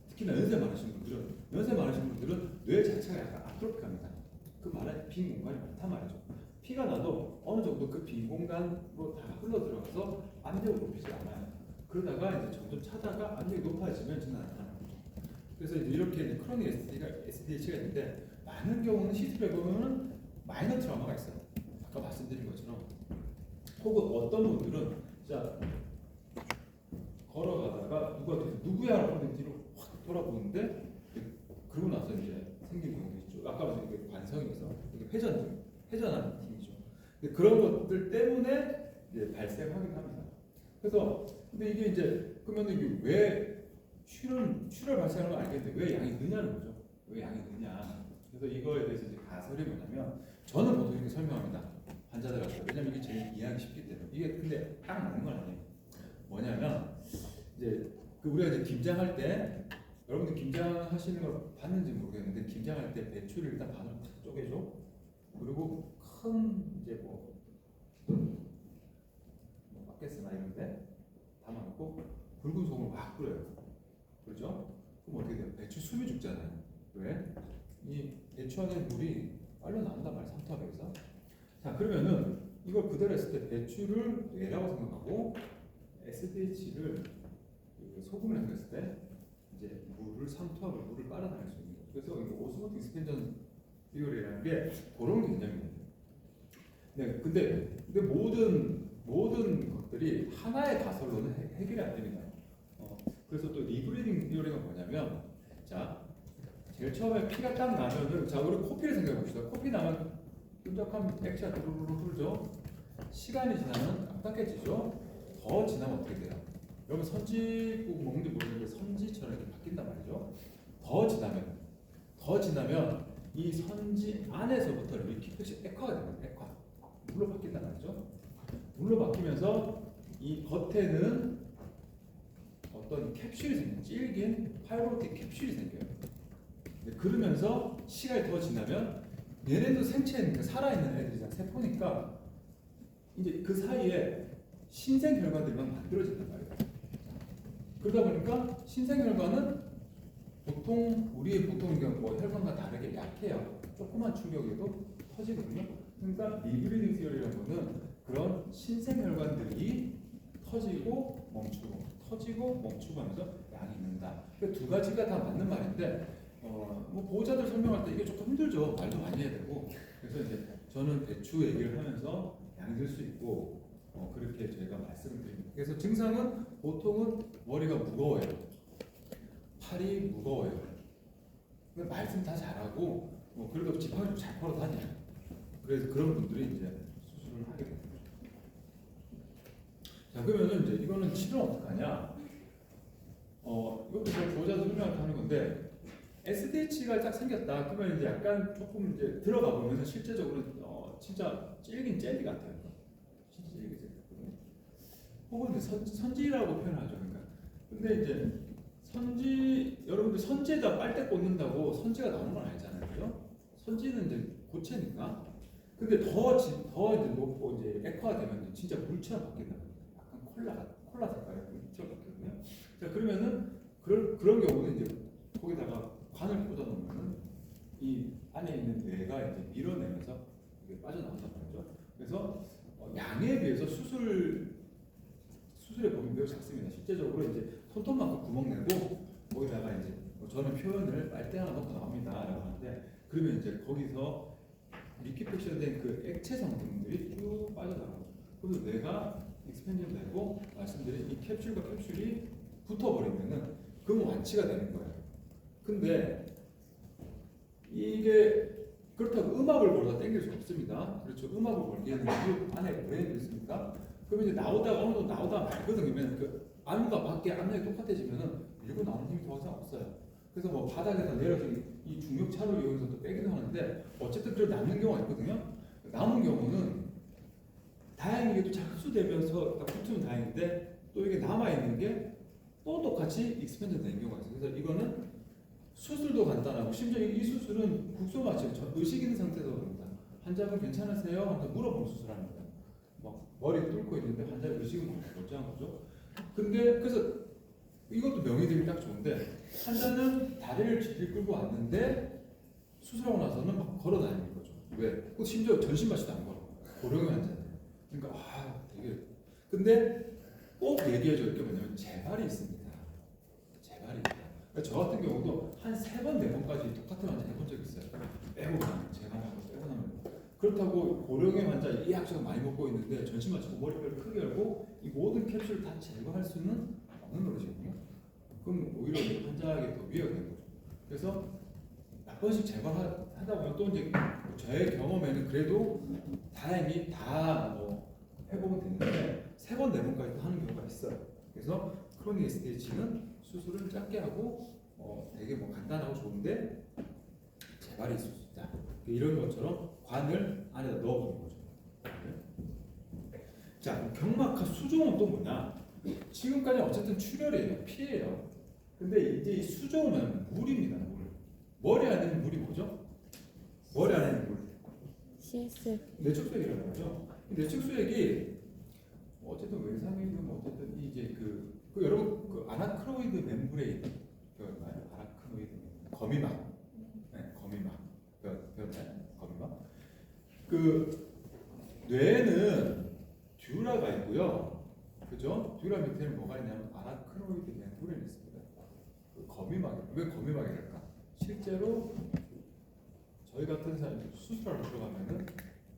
특히나 연세 많으신 분들은 뇌 자체가 약간 아트로피합니다. 그 말은 빈 공간이 많단 말이죠. 피가 나도 어느 정도 그 빈 공간으로 다 흘러 들어가서 압력을 높이지 않아요. 그러다가 이제 점점 차다가 압력이 높아지면 증상이 나타나는 거죠. 그래서 이제 이렇게 이제 크로닉 SDH가 있는데 많은 경우는 시스템에 보면은 마이너 트라우마가 있어요. 아까 말씀드린 것처럼 혹은 어떤 분들은 자 걸어가다가 누구야라고 뒤로 확 돌아보는데 그러고 나서 이제 생긴 경우도 있죠. 아까 말씀 관성에서 회전하는 팀이죠. 근데 그런 것들 때문에 이제 발생하긴 합니다. 그래서 근데 이게 이제 그러면 이게 왜 출혈 발생하는 건 알겠는데 왜 양이 느냐는 거죠. 왜 양이 느냐. 그래서 이거에 대해서 이제 가설이 뭐냐면 저는 보통 이렇게 설명합니다. 환자들한테. 왜냐면 이게 제일 이해하기 쉽기 때문에. 이게 근데 딱 맞는 건 아니에요. 뭐냐면 이제 우리가 이제 김장할 때 여러분들 김장하시는 걸 봤는지 모르겠는데 김장할 때 배추를 일단 반으로 탁 쪼개줘. 그리고 큰 이제 뭐 바켓이나 이런데 담아놓고 붉은 소금을 막 뿌려요. 그렇죠? 그럼 어떻게 돼요? 배추 숨이 죽잖아요. 왜? 이 배추 안에 물이 빨려 나온단 말이에요. 삼투압에서. 자 그러면은 이걸 그대로 했을 때 배추를 뇌라고 생각하고 SDH를 소금을 했을 때 이제 물을 빨아당길 수 있는 거죠. 그래서 이거 오스모틱 스펜전 비율이라는 게 그런 개념이에요. 네, 근데 모든 것들이 하나의 가설로는 해결이 안 됩니다. 그래서 또 리브리딩 비율이 뭐냐면 자 제일 처음에 피가 딱 나면은 자 우리 코피를 생각해 봅시다. 코피 나면 끈적한 액체가 두루루루 흐르죠. 시간이 지나면 딱딱해지죠. 더 지나면 어떻게 돼요? 여러분 선지국 먹는지 모르는데 선지처럼 이렇게 바뀐단 말이죠. 더 지나면 이 선지 안에서부터 이렇게 액화가 됩니다. 액화. 물로 바뀐단 말이죠. 물로 바뀌면서 이 겉에는 어떤 캡슐이 생겨요. 질긴 파이브로틱 캡슐이 생겨요. 그러면서 시간이 더 지나면 얘네도 생체니까 살아있는 애들이잖아. 세포니까 이제 그 사이에 신생혈관들만 만들어진단 말이에요. 그러다 보니까 신생혈관은 보통 우리의 보통 뭐 혈관과 다르게 약해요. 조그만 충격에도 터지거든요. 그러니까 리브리딩 시어리라는 거는 그런 신생혈관들이 터지고 멈추고 터지고 멈추고 하면서 양이 있는다. 두 가지가 다 맞는 말인데 뭐 보호자들 설명할 때 이게 조금 힘들죠. 말도 많이 해야 되고. 그래서 이제 저는 대충 얘기를 하면서 양이 들 수 있고 그렇게 저희가 말씀을 드립니다. 그래서 증상은 보통은 머리가 무거워요. 팔이 무거워요. 근데 말씀 다 잘하고 그래도 지팡이 잘 걸어 다녀요. 그래서 그런 분들이 이제 수술을 하게 됩니다. 자, 그러면은 이제 이거는 치료는 어떡하냐? 이것도 제가 보호자 설명을 하는 건데 SDH가 딱 생겼다. 그러면 이제 약간 조금 이제 들어가 보면서 실제적으로 진짜 찔긴 젤리 같아요. 진짜 찔긴 젤리 같거든요. 혹은 이제 선지라고 표현하죠. 그러니까. 근데 이제 여러분들 선지에다 빨대 꽂는다고 선지가 나오는 건 아니잖아요. 그죠? 선지는 이제 고체니까. 근데 더 이제 높고 이제 액화되면 진짜 물처럼 바뀐다. 약간 콜라 색깔의 물처럼 바뀌거든요. 자, 그러면은 그런 경우는 이제 거기다가 관을 꽂아 놓으면은 이 안에 있는 뇌가 이제 밀어내면서 이게 빠져나온단 말이죠. 그래서 양에 비해서 수술의 범위 매우 작습니다. 실제적으로 이제 손톱만큼 구멍 내고 거기다가 이제 저는 표현을 빨대 하나 넣고 나옵니다라고 하는데 그러면 이제 거기서 리퀴팩션된 그 액체 성분들이 쭉 빠져나가고 그래서 뇌가 익스펜션 되고 말씀드린 이 캡슐과 캡슐이 붙어버리면은 그건 완치가 되는 거예요. 근데 이게 그렇다고 음압을 걸어다 당길 수 없습니다. 그렇죠. 음압을 걸기에는 이 안에 브레인이 있습니까? 그러면 이제 나오다가 어느 정도 나오다가 말거든요. 그 안과 밖에 압력이 똑같아지면은 밀고 나오는 힘이 더 이상 없어요. 그래서 뭐 바닥에서 내려서 이 중력 차를 이용해서 또 빼기도 하는데 어쨌든 그래 남는 경우가 있거든요. 남은 경우는 다행히도 잘 흡수되면서 딱 붙으면 다행인데 또 이게 남아 있는 게 또 똑같이 익스펜전 되는 경우가 있어요. 그래서 이거는 수술도 간단하고 심지어 이 수술은 국소 마취 의식 있는 상태에서 합니다. 환자분 괜찮으세요? 하면서 물어보는 수술합니다. 막 머리 뚫고 있는데 환자 의식은 멀쩡한 거죠. 근데 그래서 이것도 명의들이 딱 좋은데 환자는 다리를 질질 끌고 왔는데 수술하고 나서는 막 걸어 다니는 거죠. 왜? 심지어 전신 마취도 안 걸어. 고령의 환자들. 그러니까 되게 근데 꼭 얘기해줄 게 뭐냐면 재발이 있습니다. 재발이 있다. 그러니까 저 같은 경우도 한 3번, 4번까지 똑같은 환자 해본 적 있어요. 빼고 나면 재발하고 빼고 나면 그렇다고 고령의 환자 이 약제가 많이 먹고 있는데 전신 마취고 머리뼈를 크게 열고 이 모든 캡슐을 다 제거할 수는 없는 노릇이거든요. 그럼 오히려 환자에게 더 위협이 되는 거죠. 그래서 몇 번씩 제거하다 보면 또 이제 저의 경험에는 그래도 다행히 다 회복은 됐는데 3번, 4번까지도 하는 경우가 있어요. 그래서 크로닉 SDH는 수술을 짧게 하고 되게 간단하고 좋은데 재발이 있을 수 있다. 이런 것처럼 관을 안에다 넣어보는 거죠. 자, 경막하 수종은 또 뭐냐? 지금까지 어쨌든 출혈이에요, 피예요. 근데 이제 이 수종은 물입니다, 물. 머리 안에 있는 물이 뭐죠? 머리 안에 있는 물. CS. 내측수액이라고 하죠. 내측수액이 어쨌든 외상이든 어쨌든 이제 여러분 아나크로이드 멤브레인 배웠나요? 아나크로이드 거미막. 네, 거미막 배웠나요? 거미막. 뇌에는 듀라가 있고요. 그죠? 듀라 밑에는 뭐가 있냐면 아나크로이드 멤브레인이 있습니다. 거미막. 왜 거미막이랄까? 실제로 저희 같은 사람이 수술하러 들어가면은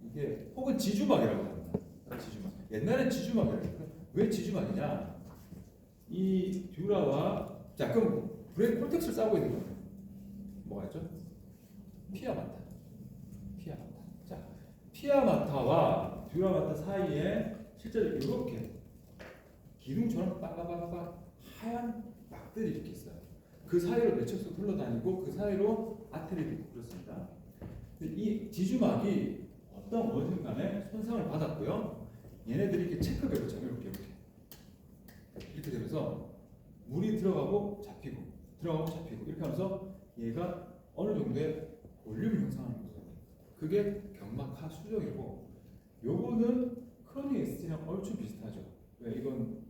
이게 혹은 지주막이라고 합니다. 지주막. 옛날엔 지주막이라고 했어요. 왜 지주막이냐? 이 듀라와 그럼 브레인 콜텍스를 싸고 있는 거예요. 뭐가 있죠? 피아마타. 자, 피아마타와 듀라마타 사이에 실제로 이렇게 기둥처럼 빠바바바 하얀 막들이 이렇게 있어요. 그 사이로 뇌척수 흘러다니고 그 사이로 아테리도 있고 그렇습니다. 이 지주막이 어떤 어딘간에 손상을 받았고요. 얘네들이 이렇게 체크벽을 쳐요. 이렇게 되면서 물이 들어가고 잡히고 이렇게 하면서 얘가 어느 정도의 볼륨을 형성하는 거죠. 그게 경막하 수정이고 요거는 크로닉 SD랑 얼추 비슷하죠. 왜 이건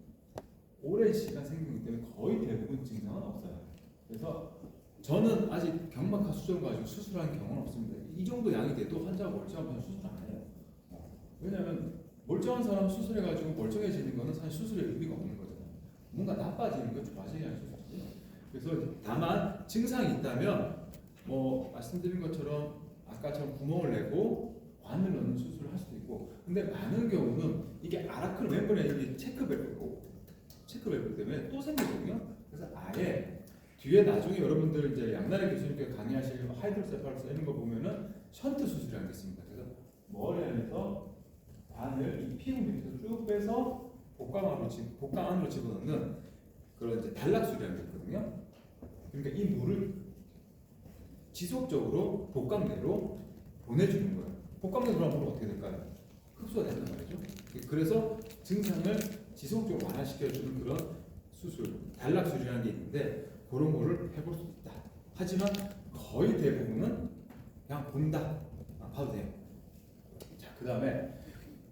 오랜 시간 생기기 때문에 거의 대부분 증상은 없어요. 그래서 저는 아직 경막하 수정 가지고 수술한 경우는 없습니다. 이 정도 양이 돼도 환자가 멀쩡하면 수술 안 해요. 왜냐하면 멀쩡한 사람 수술해가지고 멀쩡해지는 거는 사실 수술의 의미가 없는 거잖아요. 뭔가 나빠지는 거 좋아지게 하는 수술이지. 그래서 다만 증상이 있다면 뭐 말씀드린 것처럼 아까처럼 구멍을 내고 관을 넣는 수술을 할 수도 있고, 근데 많은 경우는 이게 아라크를 몇 번에 이게 체크밸브 때문에 또 생기거든요. 그래서 아예 뒤에 나중에 여러분들 이제 양나래 교수님께 강의하실 하이드로세팔러스 이런 거 보면은 션트 수술이라는 게 있습니다. 그래서 머리 안에서 관을 이 피부 밑에서 쭉 빼서 복강 안으로 집어넣는 그런 이제 단락술이라는 게 있거든요. 그러니까 이 물을 지속적으로 복강 내로 보내주는 거예요. 복강 내로 들어가면 어떻게 될까요? 흡수가 된단 말이죠. 그래서 증상을 지속적으로 완화시켜주는 그런 수술, 단락술이라는 게 있는데 그런 거를 해볼 수 있다. 하지만 거의 대부분은 그냥 본다. 봐도 돼요. 자, 그 다음에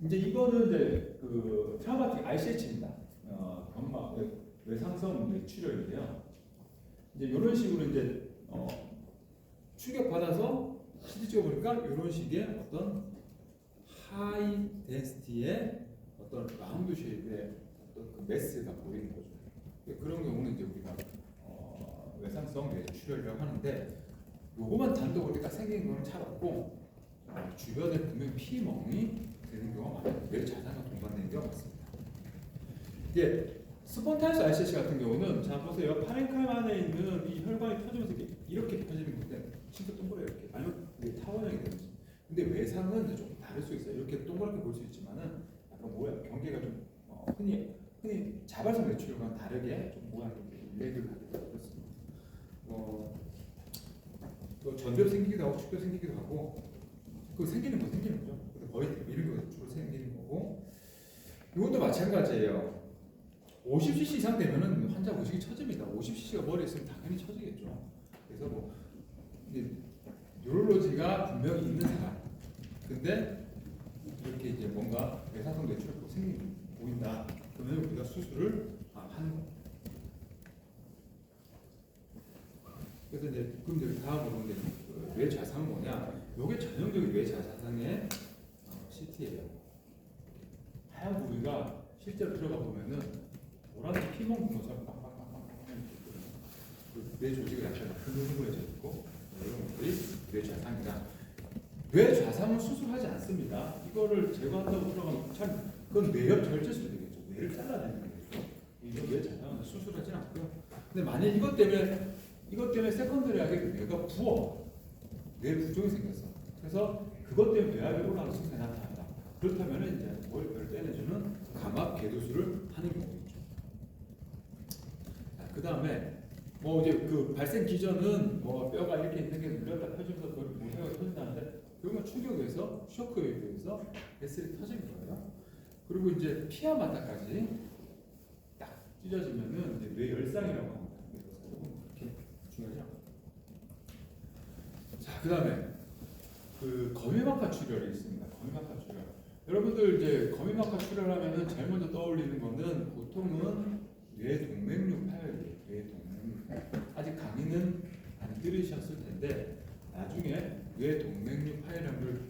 이제 이거는 이제 그 트라우마틱 ICH입니다. 경막 외상성 뇌출혈인데요. 이제 이런 식으로 이제 충격 받아서 CT 찍어 보니까 이런 식의 어떤 하이 덴시티의 어떤 라운드 쉐입의 어떤 그 메스가 보이는 거죠. 그런 경우는 이제 우리가 외상성 뇌출혈이라고 하는데, 요거만 단독으로 이렇게 딱 생긴 거는 잘 없고 주변에 분명 피멍이 되는 경우가 많아요. 뇌 자산과 동반되는 경우가 많습니다. 이게 스폰타니스 ICC 같은 경우는 자 보세요. 파렌칼 안에 있는 이 혈관이 터지면서 이렇게 펴지는 건데 진짜 동그래요. 이렇게 아니면 이게 타원형이 되는지. 근데 외상은 좀 다를 수 있어요. 이렇게 동그랗게 볼 수 있지만은 약간 모양 경계가 좀 흔히 자발성 뇌출혈과는 다르게 좀 모양이 일렉을 하게 되고 그렇습니다. 또 전대로 생기기도 하고 축대로 생기기도 하고 그 생기는 거죠. 근데 거의 이런 거 주로 생기는 거고, 이것도 마찬가지예요. 50cc 이상 되면은 환자 의식이 처집니다. 50cc가 머리에 있으면 당연히 처지겠죠. 그래서 뭐 이제 뉴럴로지가 분명히 있는 사람, 근데 이렇게 이제 뭔가 외상성 뇌출혈이 생긴 보인다. 그러면 우리가 수술을 하는 거. 그래서 이제 그럼 이제 다음으로 이제 뇌 자상은 뭐냐? 이게 전형적인 뇌 자상의 CT예요. 하얀 부위가 실제로 들어가 보면은 노란색 피멍 분호처럼 빡빡빡빡 뇌 조직이 약간 흥분해져 있고 이런 것들이 뇌 좌상이다. 뇌 좌상은 수술하지 않습니다. 이거를 제거한다고 들어가면 참 그건 뇌엽 절제술이 되겠죠. 뇌를 잘라내는 거겠죠. 이거 뇌 좌상은 수술하지 않고요. 근데 만약 이것 때문에 세컨더리하게 뇌가 부어, 뇌 부종이 생겼어. 그래서 그것 때문에 뇌압이 올라가는 증상이 나타난다. 그렇다면 이제 머리뼈를 떼내주는 감압 개도술을 하는 경우도 있죠. 그 다음에 뭐 이제 그 발생 기전은 뭐 뼈가 이렇게 있는 게 눌렸다 펴지면서 그 모세가 터진다는데 그러면 충격에서 쇼크에 의해서 베슬이 터진 거예요. 그리고 이제 피하 마다까지 딱 찢어지면은 이제 뇌 열상이라고 합니다. 그렇게 중요하지 않고. 자, 그 다음에 그 거미막하 출혈이 있습니다. 거미막하 출혈. 여러분들 이제 거미막하 출혈하면은 제일 먼저 떠올리는 거는 보통은 뇌 동맥류 파열이에요. 뇌 동맥류. 아직 강의는 안 들으셨을 텐데 나중에 뇌 동맥류 파열염을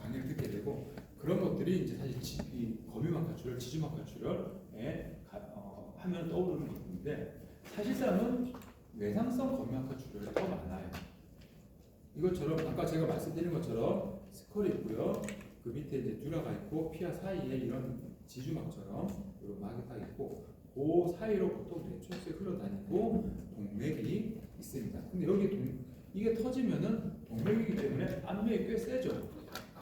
강의를 듣게 되고, 그런 것들이 이제 사실 이 거미막하 출혈, 지주막하 출혈에 하면 떠오르는 것인데 사실상은 외상성 거미막하 출혈이 더 많아요. 이것처럼 아까 제가 말씀드린 것처럼 스컬이 있고요. 그 밑에 이제 듀라가 있고 피하 사이에 이런 지주막처럼 이런 막이 딱 있고 그 사이로 보통 뇌초석이 흘러다니고 동맥이 있습니다. 근데 여기 이게 터지면은 동맥이기 때문에 압력이 꽤 세죠.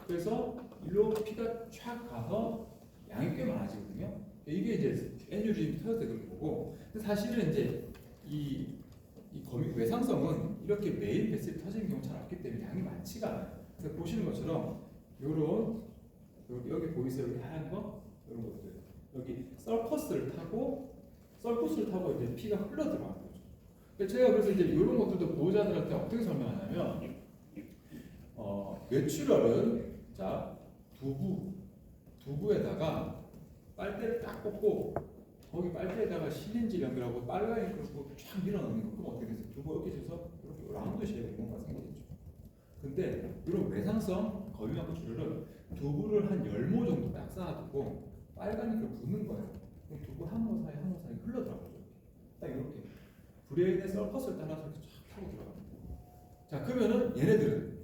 그래서 일로 피가 촥 가서 양이 꽤 많아지거든요. 이게 이제 에뉴리즘이 터졌을 때 그런 거고, 근데 사실은 이제 이 거미 외상성은 이렇게 메인 베슬이 터지는 경우 잘 없기 때문에 양이 많지가 않아요. 그래서 보시는 것처럼 요런 여기 보이세요? 여기 하얀 거 이런 것들 여기 썰커스를 타고 이제 피가 흘러 들어가는 거죠. 제가 그래서 이제 이런 것들도 보호자들한테 어떻게 설명하냐면 뇌출혈은 자 두부에다가 빨대를 딱 꽂고 거기 빨대에다가 실린지 연결하고 빨간 걸 쫙 밀어넣는 거. 그럼 어떻게 되세요? 두부 이렇게 해서 이렇게 라운드 쉐입의 뭔가 생기겠죠. 근데 이런 외상성 거미망고 출혈은 두부를 한 10모 정도 딱 쌓아두고 빨간 걸 붓는 거예요. 그럼 두부 한 모 사이 한 모 사이 흘러들어가죠. 딱 이렇게 브레인의 서커스를 따라서 이렇게 쫙 타고 들어갑니다. 자, 그러면은 얘네들은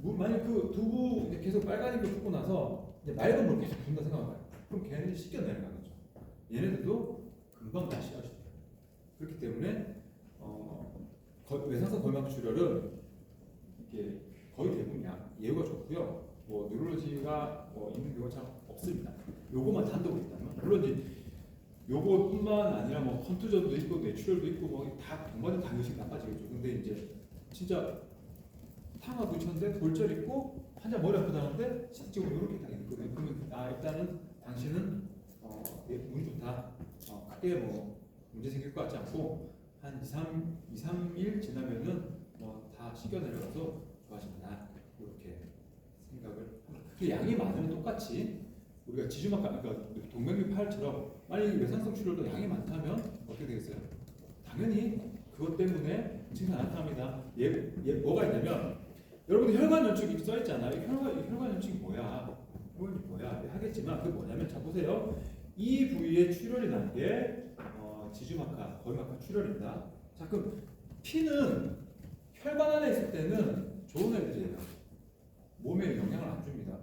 만약 그 두부 이제 계속 빨간 걸 붓고 나서 이제 맑은 물 계속 붓는다 생각해봐요. 그럼 걔네들이 씻겨 내려가겠죠. 얘네들도 금방 다 씻어져요. 그렇기 때문에 외상성 거미망고 출혈은 이게 거의 대부분 예후가 좋고요. 뭐 뉴럴로지가 있는 경우가 잘 없습니다. 요거만 단독으로 있다면 물론 이제 요거뿐만 아니라 뭐 컨투전도 있고 뇌출혈도 있고 뭐 다 동반된 당연히 나빠지겠죠. 근데 이제 진짜 탕화 부쳤는데 골절 있고 환자 머리 아프다는데 실제로 이렇게 딱 있거든요. 그러면 일단은 당신은 운이 좋다. 크게 뭐 문제 생길 것 같지 않고 한 2, 3일 지나면은 뭐 다 씻겨 내려가서 좋아진다. 이렇게 생각을 합니다. 그 양이 많으면 똑같이 우리가 지주막하 그러니까 동맥류 파열처럼 만약에 외상성 출혈도 양이 많다면 어떻게 되겠어요? 당연히 그것 때문에 증상 나타납니다. 뭐가 있냐면 여러분들 혈관 연축이 써 있잖아요. 혈관 연축이 뭐야? 혈관이 뭐야? 하겠지만 그 뭐냐면 자 보세요. 이 부위에 출혈이 난 게 지주막하, 거미막하 출혈입니다. 자 그럼 피는 혈관 안에 있을 때는 좋은 애들이에요. 몸에 영향을 안 줍니다.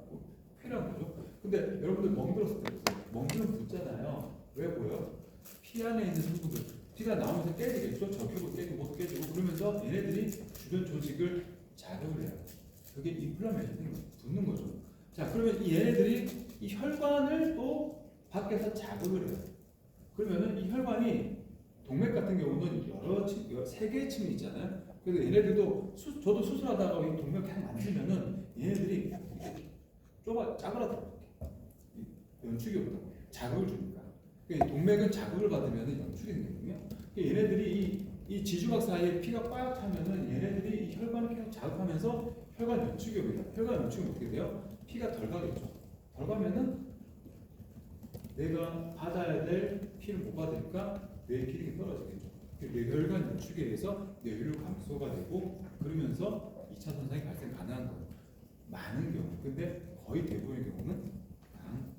필요한 거죠. 근데 여러분들 멍들었을 때 보세요. 멍들면 붓잖아요. 왜 보여? 피 안에 있는 성분들 피가 나오면서 깨지겠죠. 적혈구 깨지고 뭐도 깨지고 그러면서 얘네들이 주변 조직을 자극을 해요. 그게 인플라메이션이 붓는 거죠. 자 그러면 이 얘네들이 이 혈관을 또 밖에서 자극을 해요. 그러면은 이 혈관이 동맥 같은 경우는 세 개의 층이 있잖아요. 그래서 얘네들도 저도 수술하다가 이 동맥 그냥 만지면은 얘네들이 짜그라들어요. 연축이 없다고 자극을 주니까. 동맥은 자극을 받으면 연축이 되거든요. 얘네들이 이 지주막 사이에 피가 꽉 차면은 얘네들이 이 혈관을 계속 자극하면서 혈관 연축이 옵니다. 혈관 연축은 어떻게 돼요? 피가 덜 가겠죠. 덜 가면은 내가 받아야 될 피를 못 받으니까 뇌의 기능이 떨어지겠죠. 뇌혈관 연축에 의해서 뇌혈류 감소가 되고 그러면서 2차 손상이 발생 가능한 거예요. 많은 경우. 근데 거의 대부분의 경우는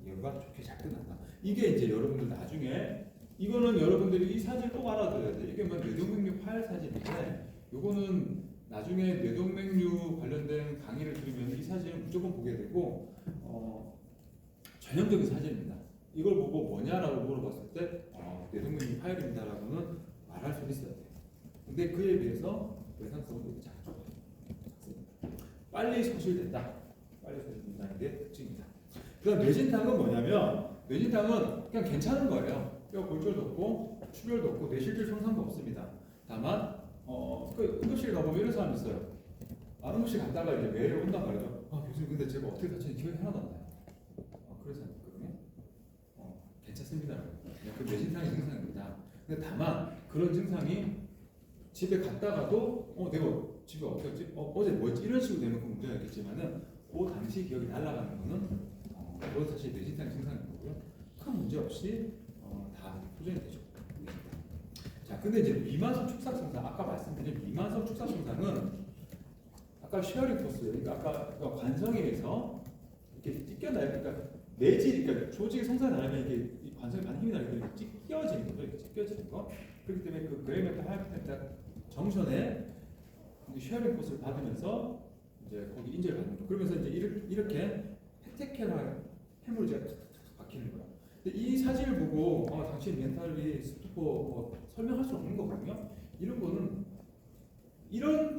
예후가 좋게 잘 끝난다. 이게 이제 여러분들 나중에 이거는 여러분들이 이 사진 꼭 알아둬야 돼. 이게 뭐 뇌동맥류 파열 사진인데 요거는 나중에 뇌동맥류 관련된 강의를 들으면 이 사진을 무조건 보게 되고 전형적인 사진입니다. 이걸 보고 뭐냐라고 물어봤을 때 뇌동맥류 파열입니다라고는 말할 수 있어야 돼요. 근데 그에 비해서 외상성은 되게 작죠. 빨리 소실된다. 빨리 소실된다는 게 특징입니다. 그다음 뇌진탕은 뭐냐면 뇌진탕은 그냥 괜찮은 거예요. 뼈 골절도 없고 출혈도 없고 뇌실질 손상도 없습니다. 다만 그 응급실 가보면 이런 사람 있어요. 응급실 갔다가 이제 매일 온단 말이죠. 교수님 근데 제가 어떻게 다쳤는지 기억이 하나도 안 나요. 그래서 있거든요. 괜찮습니다. 그 뇌진탕의 증상입니다. 근데 다만 그런 증상이 집에 갔다가도 내가 집에 어떻게 했지? 어제 뭐였지? 이런 식으로 되면 그 문제가 있겠지만은 그 당시 기억이 날아가는 거는 그건 사실 뇌진탕 증상인 거고요. 큰 문제 없이 다 호전이 되죠. 자, 근데 이제 미만성 축삭 증상 아까 말씀드린 미만성 축삭 증상은 아까 쉐어링 포스 그러니까 아까 관성에 의해서 이렇게 찢겨나요. 그러니까 내질 그러니까 조직의 성장이 나려면 이게 관성이 많은 힘이 나기 때문에 찢겨지는 거죠. 이렇게 찢겨지는 거. 그렇기 때문에 그 그레이메타 하이퍼텐타 정션에 쉐어링 포스를 받으면서 이제 거기 인제를 받는 거. 그러면서 이제 이렇게 페테케라 해물지가 탁탁탁 박히는 거야. 근데 이 사진을 보고 당신 멘탈이 스투퍼 설명할 수 없는 거거든요. 이런 거는 이런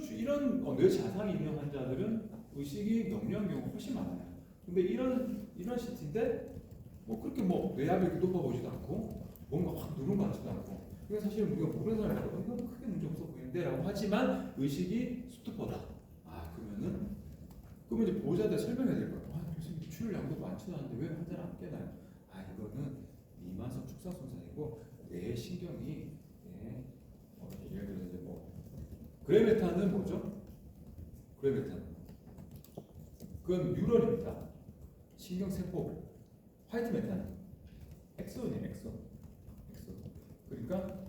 뇌 자상이 있는 환자들은 의식이 영리한 경우가 훨씬 많아요. 근데 이런 시티인데 그렇게 뇌압이 높아보지도 않고 뭔가 확 누른 것 같지도 않고 이건 사실 우리가 모르는 사람이라고 이건 크게 문제 없어 보이는데라고 하지만 의식이 스투퍼다. 그러면 이제 보호자한테 설명해야 될 거예요. 교수님 출혈량도 많지도 않은데 왜 환자를 안 깨나요? 이거는 미만성 축삭 손상이고 뇌 신경이 예를 들어서 이제 그레메탄은 뭐죠? 그레메탄 그건 뉴런입니다. 신경세포 화이트 매트는 엑소니에요. 엑소. 그러니까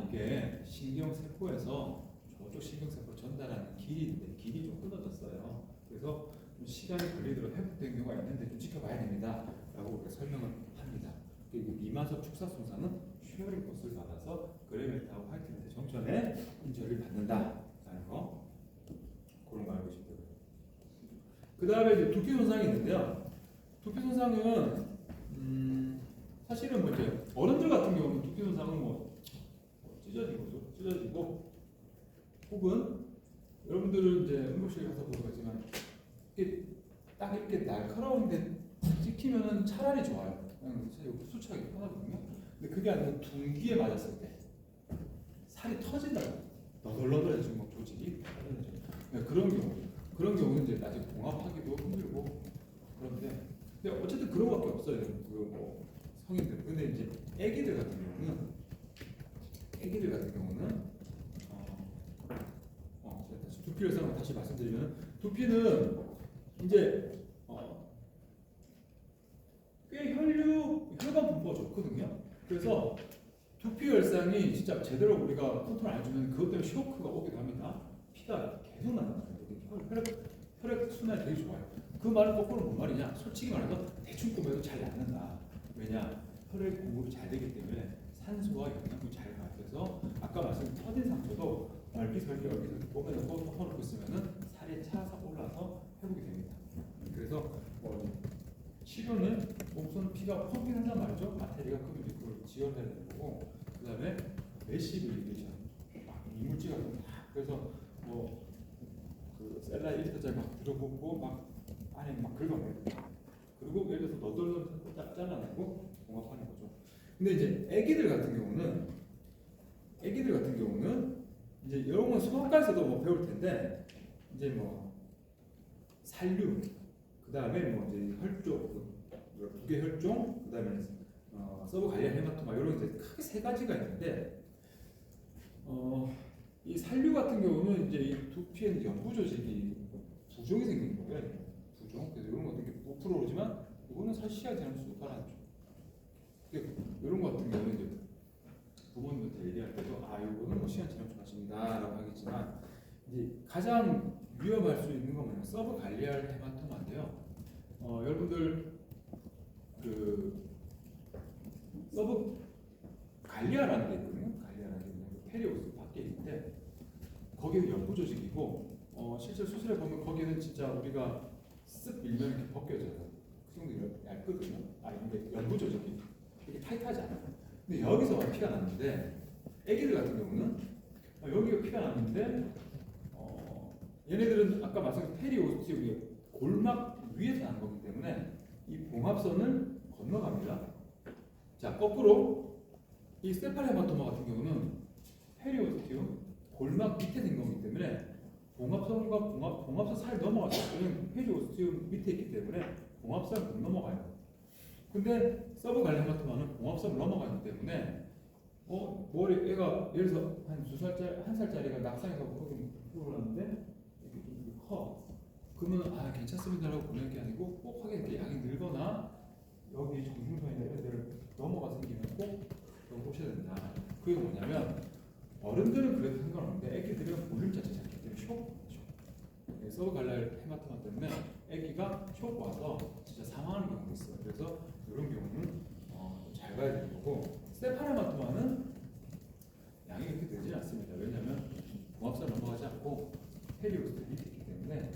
이게 신경세포에서 저쪽 신경세포로 전달하는 길이인데 길이 좀 끊어졌어요. 그래서 좀 시간이 걸리도록 회복된 경우가 있는데 좀 지켜봐야 됩니다. 라고 우리가 설명을 합니다. 그리고 미만석 축사손상은 쉐어링 코스를 받아서 그레이메트하고 화이트 매트 정전에 인절을 받는다라는 거 그런 거 알고 계시면 되고요. 그 다음에 이제 두피 손상이 있는데요. 두피 손상은 사실은 뭐 이제 어른들 같은 경우는 두피 손상은 뭐 찢어지고 혹은 여러분들은 이제 응급실 가서 보겠지만 이게 딱 이렇게 날카로운데 찍히면은 차라리 좋아요. 그냥 수축하기 편하거든요. 근데 그게 아니고 둔기에 맞았을 때 살이 터진다고 너덜너덜해지고 막 조직이 터져져. 그런 경우는 이제 나중에 봉합하기도 힘들고 그런데 근데 어쨌든 그런 것밖에 없어요. 뭐 성인들. 근데 이제 아기들 같은 경우는 다시 두피를 상 다시 말씀드리면 두피는 이제 꽤 혈관 분포가 좋거든요. 그래서 두피 열상이 진짜 제대로 우리가 컨트롤 안 해주면 그것 때문에 쇼크가 오기도 합니다. 피가 계속 나가요. 혈액 순환이 되게 좋아요. 그 말은 거꾸로 뭔 말이냐? 솔직히 말해서 대충 꿰매도 잘 낫는다. 왜냐? 혈액 공급이 잘 되기 때문에 산소와 영양분이 잘 가요. 그래서 아까 말씀드린 터진 상처도 얼기설기 꿰매놓고 덮어놓고 있으면은 살이 차서 올라서 회복이 됩니다. 그래서 치료는 우선 피가 펌핑한단 말이죠. 마테리가 그럼 이제 그걸 지원해야 되는 거고, 그 다음에 매시브 이리테이션, 이물질 같은 거 그래서 그 셀라 1리터짜리 막 들어보고 막 안에 막 긁어내고, 그리고 예를 들어서 너덜너덜 잘라내고 봉합하는 거죠. 근데 이제 아기들 같은 경우는 이제 이런 건 수학과에서도 뭐 배울 텐데 이제 뭐 살류, 그 다음에 뭐 이제 혈종, 부계 혈종, 그 다음에 서브갈리아 헤마토마 이런 이제 크게 세 가지가 있는데 이 살류 같은 경우는 이제 이 두피에 연부 조직이 부종이 생긴 거예요. 부종. 그래서 이런 것도 이렇게 5%지만 이거는 사실 시간 지나면 수가라죠. 이런 것 같은 경우는 이제 부모님한테 얘기할 때도 이거는 뭐 시간 지나면 좋아집니다라고 하겠지만 이제 가장 위험할 수 있는 건 뭐냐면 서브갈리알 헤마토마인데요. 여러분들 그 서브갈리아라는 게 있거든요. 갈리아라는 게 있는데 페리오스 밖에 있는데 거기는 연부 조직이고 실제 수술해 보면 거기는 진짜 우리가 쓱 밀면 이렇게 벗겨져요. 그 정도 얇거든요. 근데 연부 조직이 되게 타이트하지 않아요. 근데 여기서 피가 났는데 아기들 같은 경우는 여기가 피가 났는데 얘네들은 아까 말씀드린 페리오스티움이 골막 위에서 난 거기 때문에 이 봉합선을 건너갑니다. 자, 거꾸로 이 세팔헤마토마 같은 경우는 페리오스티움 골막 밑에 된 거기 때문에 봉합선과 봉합선 사이 넘어가죠. 얘는 페리오스티움 밑에 있기 때문에 봉합선을 못 넘어가요. 근데 서브갈리아헤마토마는 봉합선을 넘어가기 때문에 머리 애가 예를 들어서 한 1살짜리가 낙상해서 거기 부러졌는데 이렇게 좀 커. 그러면 괜찮습니다라고 보낼 게 아니고 꼭 확인해. 양이 늘거나 여기 중심선이나 이런 데를 넘어가 생기면 꼭 여기 오셔야 된다. 그게 뭐냐면 어른들은 그래도 상관없는데 애기들은 볼륨 자체 작기 때문에 쇼. 서브갈리아 헤마토마 때문에 애기가 쇼 와서 진짜 사망하는 경우가 있어요. 그래서 이런 경우는 잘 봐야 되는 거고, 세팔헤마토마는 양이 그렇게 되지 않습니다. 왜냐하면 봉합선 넘어가지 않고 페리오스티움 밑에 있기 때문에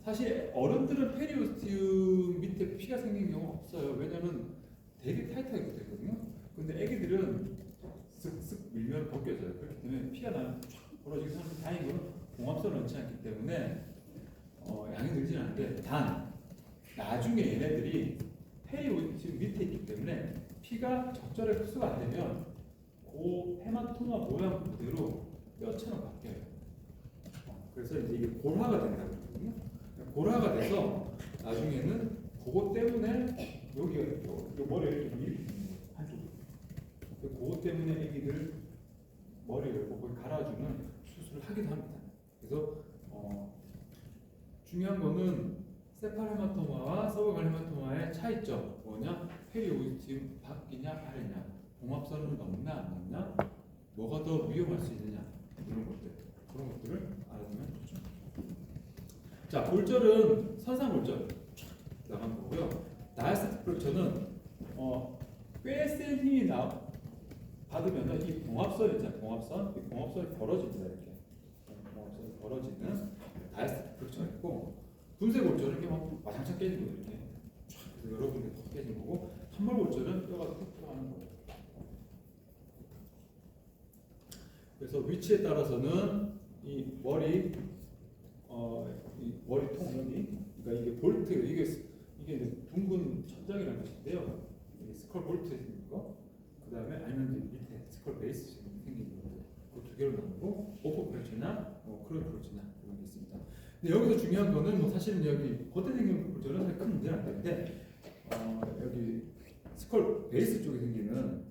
사실 어른들은 페리오스티움 밑에 피가 생긴 경우가 없어요. 왜냐하면 되게 타이트하게 되거든요. 근데 애기들은 쓱쓱 밀면 벗겨져요. 그렇기 때문에 피가 나면 쫙 벌어지기 하는데 다행인 건 봉합선을 넣지 않기 때문에 양이 늘지 않는데 단 나중에 얘네들이 페리오스티움 밑에 있기 때문에 피가 적절하게 흡수가 안 되면 그 헤마토마 모양 그대로 뼈처럼 바뀌어요. 그래서 이제 이게 골화가 된다고 그러거든요. 골화가 돼서 나중에는 그것 때문에 여기가 요 머리를 이렇게 한쪽 그것 때문에 애기들 머리를 그걸 갈아주는 수술을 하기도 합니다. 그래서 중요한 거는 세팔헤마토마와 서브갈리아헤마토마의 차이점 뭐냐? 폐리 지금 밖이냐 아래냐, 봉합선을 넘나 안 넘나, 뭐가 더 위험할 수 있느냐 이런 것들 그런 것들을 알아두면 좋죠. 자, 골절은 선상골절 나간 거고요. 다이아스틱 프랙처는 꽤 센 힘이 받으면 이 봉합선 있잖아요. 봉합선, 이 봉합선이 벌어집니다. 이렇게 봉합선이 벌어지는 다이아스틱 프랙처가 있고, 분쇄골절은 이렇게 막 와장창 깨지고 이렇게 그래서 여러 군데 더 깨진 거고, 함몰골절은 뼈가 툭 들어가는 거예요. 그래서 위치에 따라서는 이 머리 이 머리통 여기, 그러니까 이게 볼트, 이게 둥근 천장이라는 것인데요. 이게 스컬 볼트 생긴 거, 그 다음에 아니면 이제 밑에 스컬 베이스 생긴 거, 그 두 개로 나누고 오퍼 프랙처나 크로니 프랙처나 이런 게 있습니다. 근데 여기서 중요한 거는 뭐 사실은 여기 겉에 생긴 골절은 사실 큰 문제는 안 되는데, 여기 스컬 베이스 쪽에 생기는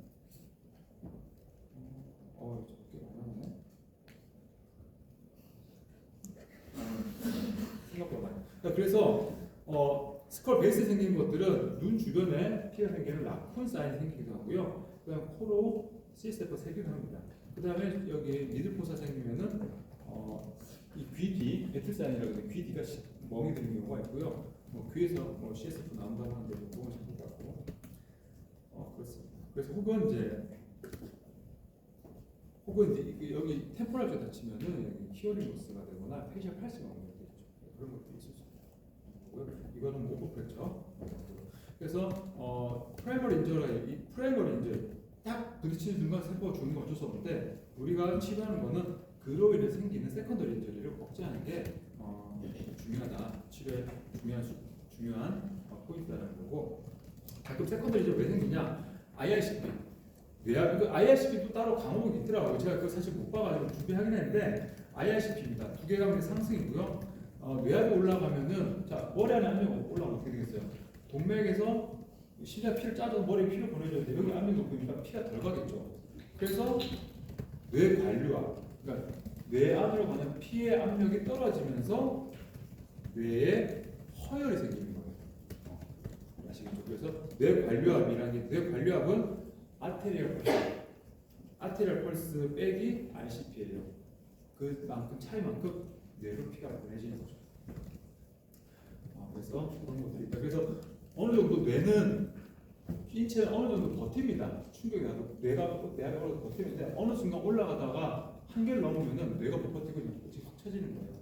저게 많아네. 생각보다 많이. 그래서 스컬 베이스에 생기는 것들은 눈 주변에 피가 생기는 라쿤 사인이 생기기도 하고요. 그다음 코로 시스테프가 새기도 합니다. 그다음에 여기 미들포사 생기면은 이 귀 뒤 배틀 사인이라고 해서 귀 뒤가 멍이 드는 경우가 있고요. 귀에서 CSF 나온다고 하는데 그건 잘 몰랐고 그렇습니다. 그래서 혹은 이제 여기 템포럴 쪽 다치면은 여기 히어링 로스가 되거나 페이셜 팔스가 오는 것도 있죠. 그런 것들이 있을 수 있고요. 이거는 오버 프랙처. 그래서 프라이머리 인저리 딱 부딪히는 순간 세포가 죽는 건 어쩔 수 없는데, 우리가 치료하는 거는 그로 인해 생기는 세컨더리 인저리를 억제하는 게 중요하다. 치료의 중요한 포인트라는 거고, 가끔 세컨더리 인저리 왜 생기냐? IRCP. 이거 IRCP도 따로 과목이 있더라고요. 제가 그거 사실 못 봐가지고 준비하긴 했는데, IRCP입니다. 두 개가 근데 상승이고요. 뇌압이 올라가면은, 자, 머리 안에 압력 올라가면 어떻게 되겠어요? 동맥에서 심장 피를 짜서 머리에 피를 보내줬는데 여기 압력이 높으니까 피가 덜 가겠죠. 그래서 뇌 관류압, 그러니까 뇌 안으로 가는 피의 압력이 떨어지면서 뇌에 허혈이 생기는 거예요. 아시겠죠? 그래서 뇌 관류압이라는 게, 뇌 관류압은 아테리얼 펄스 빼기 RCP예요. 그만큼 차이만큼 뇌로 피가 보내지는 거죠. 그래서 그런 것들이 있다. 그래서 어느 정도 뇌는, 인체는 어느 정도 버팁니다. 충격이 나도 뇌가 버티는데, 어느 순간 올라가다가 한계를 넘으면은 뇌가 못 버티고 끝이 확 쳐지는 거예요.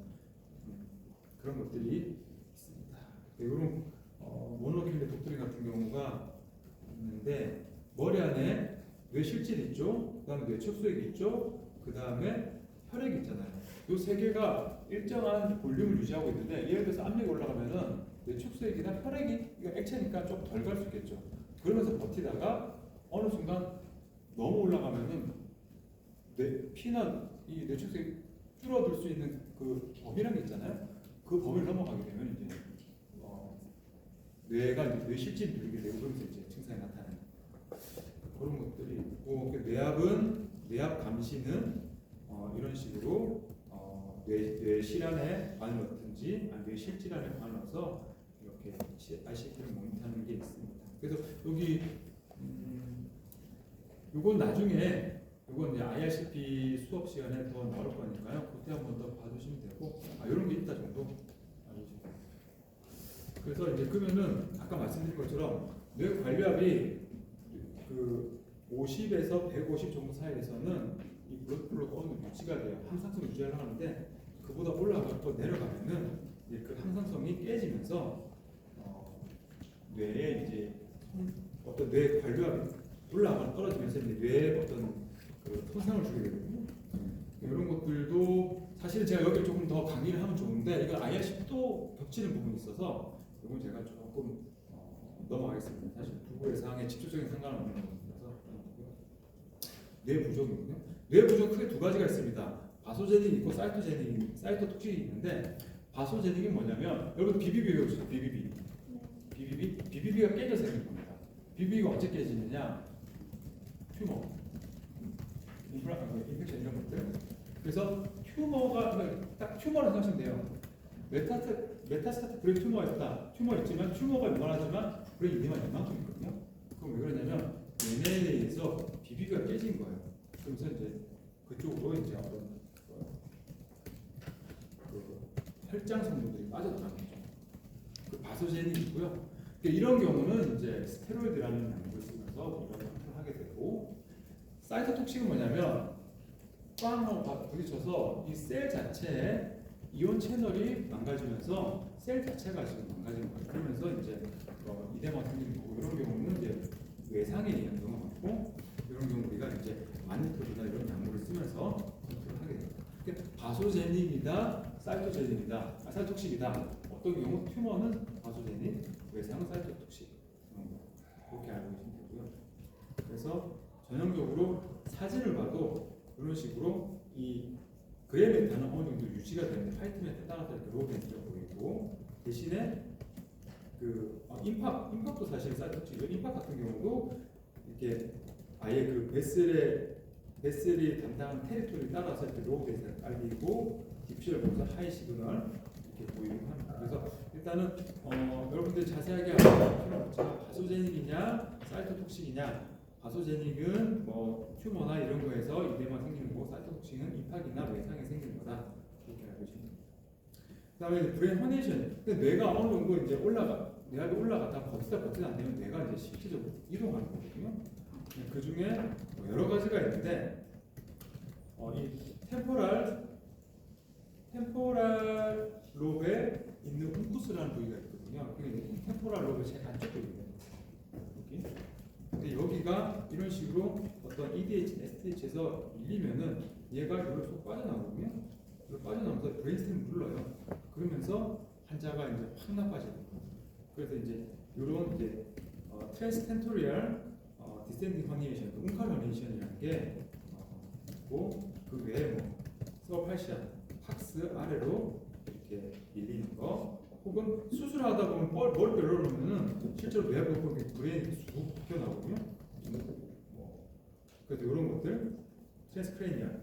그런 것들이 있습니다. 이런 모노킬레 독트린 같은 경우가 있는데, 머리 안에 뇌 실질 있죠, 그 다음에 뇌 척수액 있죠, 그 다음에 혈액 있잖아요. 이 세 개가 일정한 볼륨을 유지하고 있는데, 예를 들어서 압력이 올라가면은 뇌 척수액이나 혈액이, 이거 액체니까 좀 덜 갈 수 있겠죠. 그러면서 버티다가 어느 순간 너무 올라가면은 피나 이 뇌 척수액이 줄어들 수 있는 그 범위라는 게 있잖아요. 그 범위를 넘어가게 되면 이제 뇌가 이제 뇌 실질이 늘게 되고, 그러면서 이제 증상이 나타나는 그런 것들이 있고, 뇌압 감시는 이런 식으로 뇌 실안에 관을 넣든지 아니면 뇌 실질안에 관을 넣어서 이렇게 ICP를 모니터하는 게 있습니다. 그래서 여기 요건 나중에, 요건 이제 IRCP 수업 시간에 더 나올 거니까요. 그때 한번 더 봐주시면 되고, 이런 게 있다 정도 알려주시면 됩니다. 그래서 이제 그러면은 아까 말씀드린 것처럼 뇌 관리압이 그 50에서 150 정도 사이에서는 이 블러드플로우가 어느 정도 유지가 돼요. 항상성 유지하려고 하는데, 그보다 올라가고 내려가면은 이제 그 항상성이 깨지면서 뇌에 이제 어떤 뇌 관리압이 올라가거나 떨어지면서 이제 뇌에 어떤 그 손상을 주게 되거든요. 이런 것들도 사실은 제가 여기를 조금 더 강의를 하면 좋은데, 이거 IRCP도 겹치는 부분이 있어서 이건 제가 조금 넘어가겠습니다. 사실 두부의 사항에 직접적인 상관은 없는 부분이라서. 뇌 부종이군요. 뇌 부종 크게 두 가지가 있습니다. 바소제닉 있고 사이토톡식이 있는데, 바소제닉이 뭐냐면, 여러분 BBB 배우시죠? BBB가 깨져서 생긴 겁니다. BBB가 언제 깨지느냐? 튜머, 인펙션 이런 것들. 그래서 튜머가, 딱 튜머를 생각하시면 돼요. 메타스타틱 브레인 튜머가 있다. 튜머 있지만 튜머가 요만하지만 브레인 이만 이만큼 있거든요. 그럼 왜 그러냐면 얘네에 대해서 비비가 깨진 거예요. 그러면서 이제 그쪽으로 이제 어떤 그 혈장 성분들이 빠져나가는 거죠. 그 바소제닉이고요. 그러니까 이런 경우는 이제 스테로이드라는 약물을 쓰면서 이런 컨트롤 하게 되고, 사이토톡식은 뭐냐면 빵하고 부딪혀서 이 셀 자체에 이온 채널이 망가지면서 셀 자체가 지금 망가지는 거예요. 그러면서 이제 이대만 생기는 거고, 이런 경우는 이제 외상에 의한 경우가 많고, 이런 경우 우리가 이제 마니토르나 이런 약물을 쓰면서 컨트롤하게 됩니다. 그러니까 바소제닉이다, 사이토제닉이다, 사이토톡식이다. 어떤 경우 튜머는 바소제닉, 외상은 사이토톡식. 그렇게 알고 계시면 되고요. 그래서 전형적으로 사진을 봐도 이런 식으로 이 그레이 메타는 어느 정도 유지가 되는데 화이트 메타 따라서 로우 벤치가 보이고, 대신에 그 임팍도 사실 사이토톡식이고, 임팍 같은 경우도 이렇게 아예 그 베셀이 담당한 테리토리 따라서 이렇게 로우 벤치가 깔리고, 딥시를 보면서 하이 시그널 이렇게 보이고 합니다. 그래서 일단은 여러분들 자세하게 알아볼 필요는 없지만 바소제닉이냐 사이토톡식이냐, 바소제닉은 뭐 튜머나 이런 거에서 이대만 생기는 거고, 사이토톡식은 임팍이나 외상에 생기는 거다. 이렇게 알고 계시면 됩니다. 그다음에 브레인 허네이션. 뇌가 어느 정도 이제 뇌압이 올라갔다 버티다 안 되면 뇌가 이제 실질적으로 이동하는 거거든요. 그 중에 여러 가지가 있는데 이 템포랄 롭에 있는 움쿠스라는 부위가 있거든요. 그게 템포랄 롭의 제일 안쪽 부위예요. 근데 여기가 이런 식으로 어떤 EDH, SDH에서 밀리면은 얘가 여기로 쏙 빠져나오거든요. 여기로 빠져나오면서 브레인스템을 눌러요. 그러면서 환자가 이제 확 나빠지는 거예요. 그래서 이제 이런 이제 트랜스텐토리얼 디센딩 허니에이션, 움칼 허니에이션이라는 게 있고, 그 외에 뭐 서팔시아, 팍스 아래로 이렇게 밀리는 거, 혹은 수술하다 보면 머리 열어놓으면은 실제로 뇌가 보고 브레인이 쑥 튀어나오거든요. 그래서 이런 것들, 트랜스크레니얼.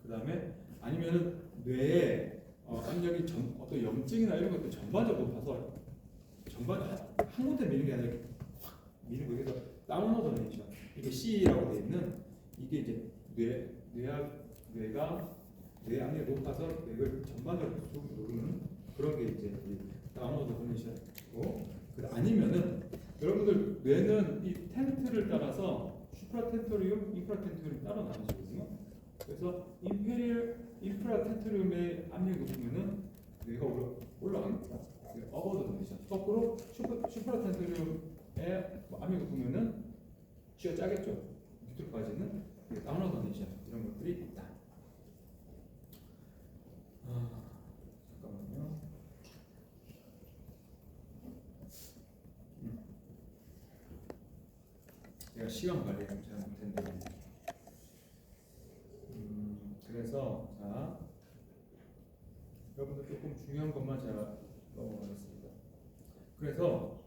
그 다음에 아니면은 뇌에 압력이 어떤 염증이나 이런 것들 전반적으로 높아서 한 군데 미는 게 아니라 확 미는 거예요. 그래서 다운로드 허니에이션. 이게 C라고 되어 있는 이게 이제 뇌가 뇌 압력이 높아서 뇌를 전반적으로 쭉 누르는 그런 게 이제 다운로드 허니에이션이고, 아니면은 여러분들 뇌는 이 텐트를 따라서 슈프라텐토리움, 인프라텐토리움 따로 나뉘거든요. 그래서 인프라텐토리움의 압력이 높으면은 뇌가 올라가는 어버드 허니에이션. 거꾸로 슈프라텐토리움의 압력이 높으면은 쥐어 짜겠죠. 밑으로 빠지는 다운로드 허니에이션, 이런 것들이 있다. 잠깐만요. 제가 시간 관리 좀 잘 못했는데, 그래서 자 여러분들 조금 중요한 것만 제가 넘어가겠습니다. 그래서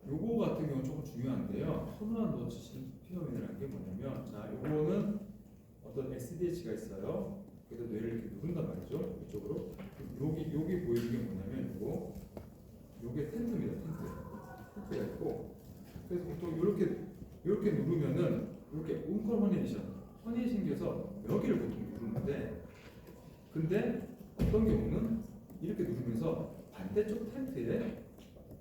요거 같은 경우는 조금 중요한데요. 허무한 노치 피노미널이라는 게 뭐냐면, 자 요거는 어떤 SDH가 있어요. 그래서 뇌를 이렇게 누른단 말이죠. 이쪽으로. 여기 보이는 게 뭐냐면 요게 텐트입니다. 텐트가 있고, 그래서 보통 이렇게 누르면은 이렇게 움컬 허니 생겨서 여기를 보통 누르는데, 근데 어떤 경우는 이렇게 누르면서 반대쪽 텐트에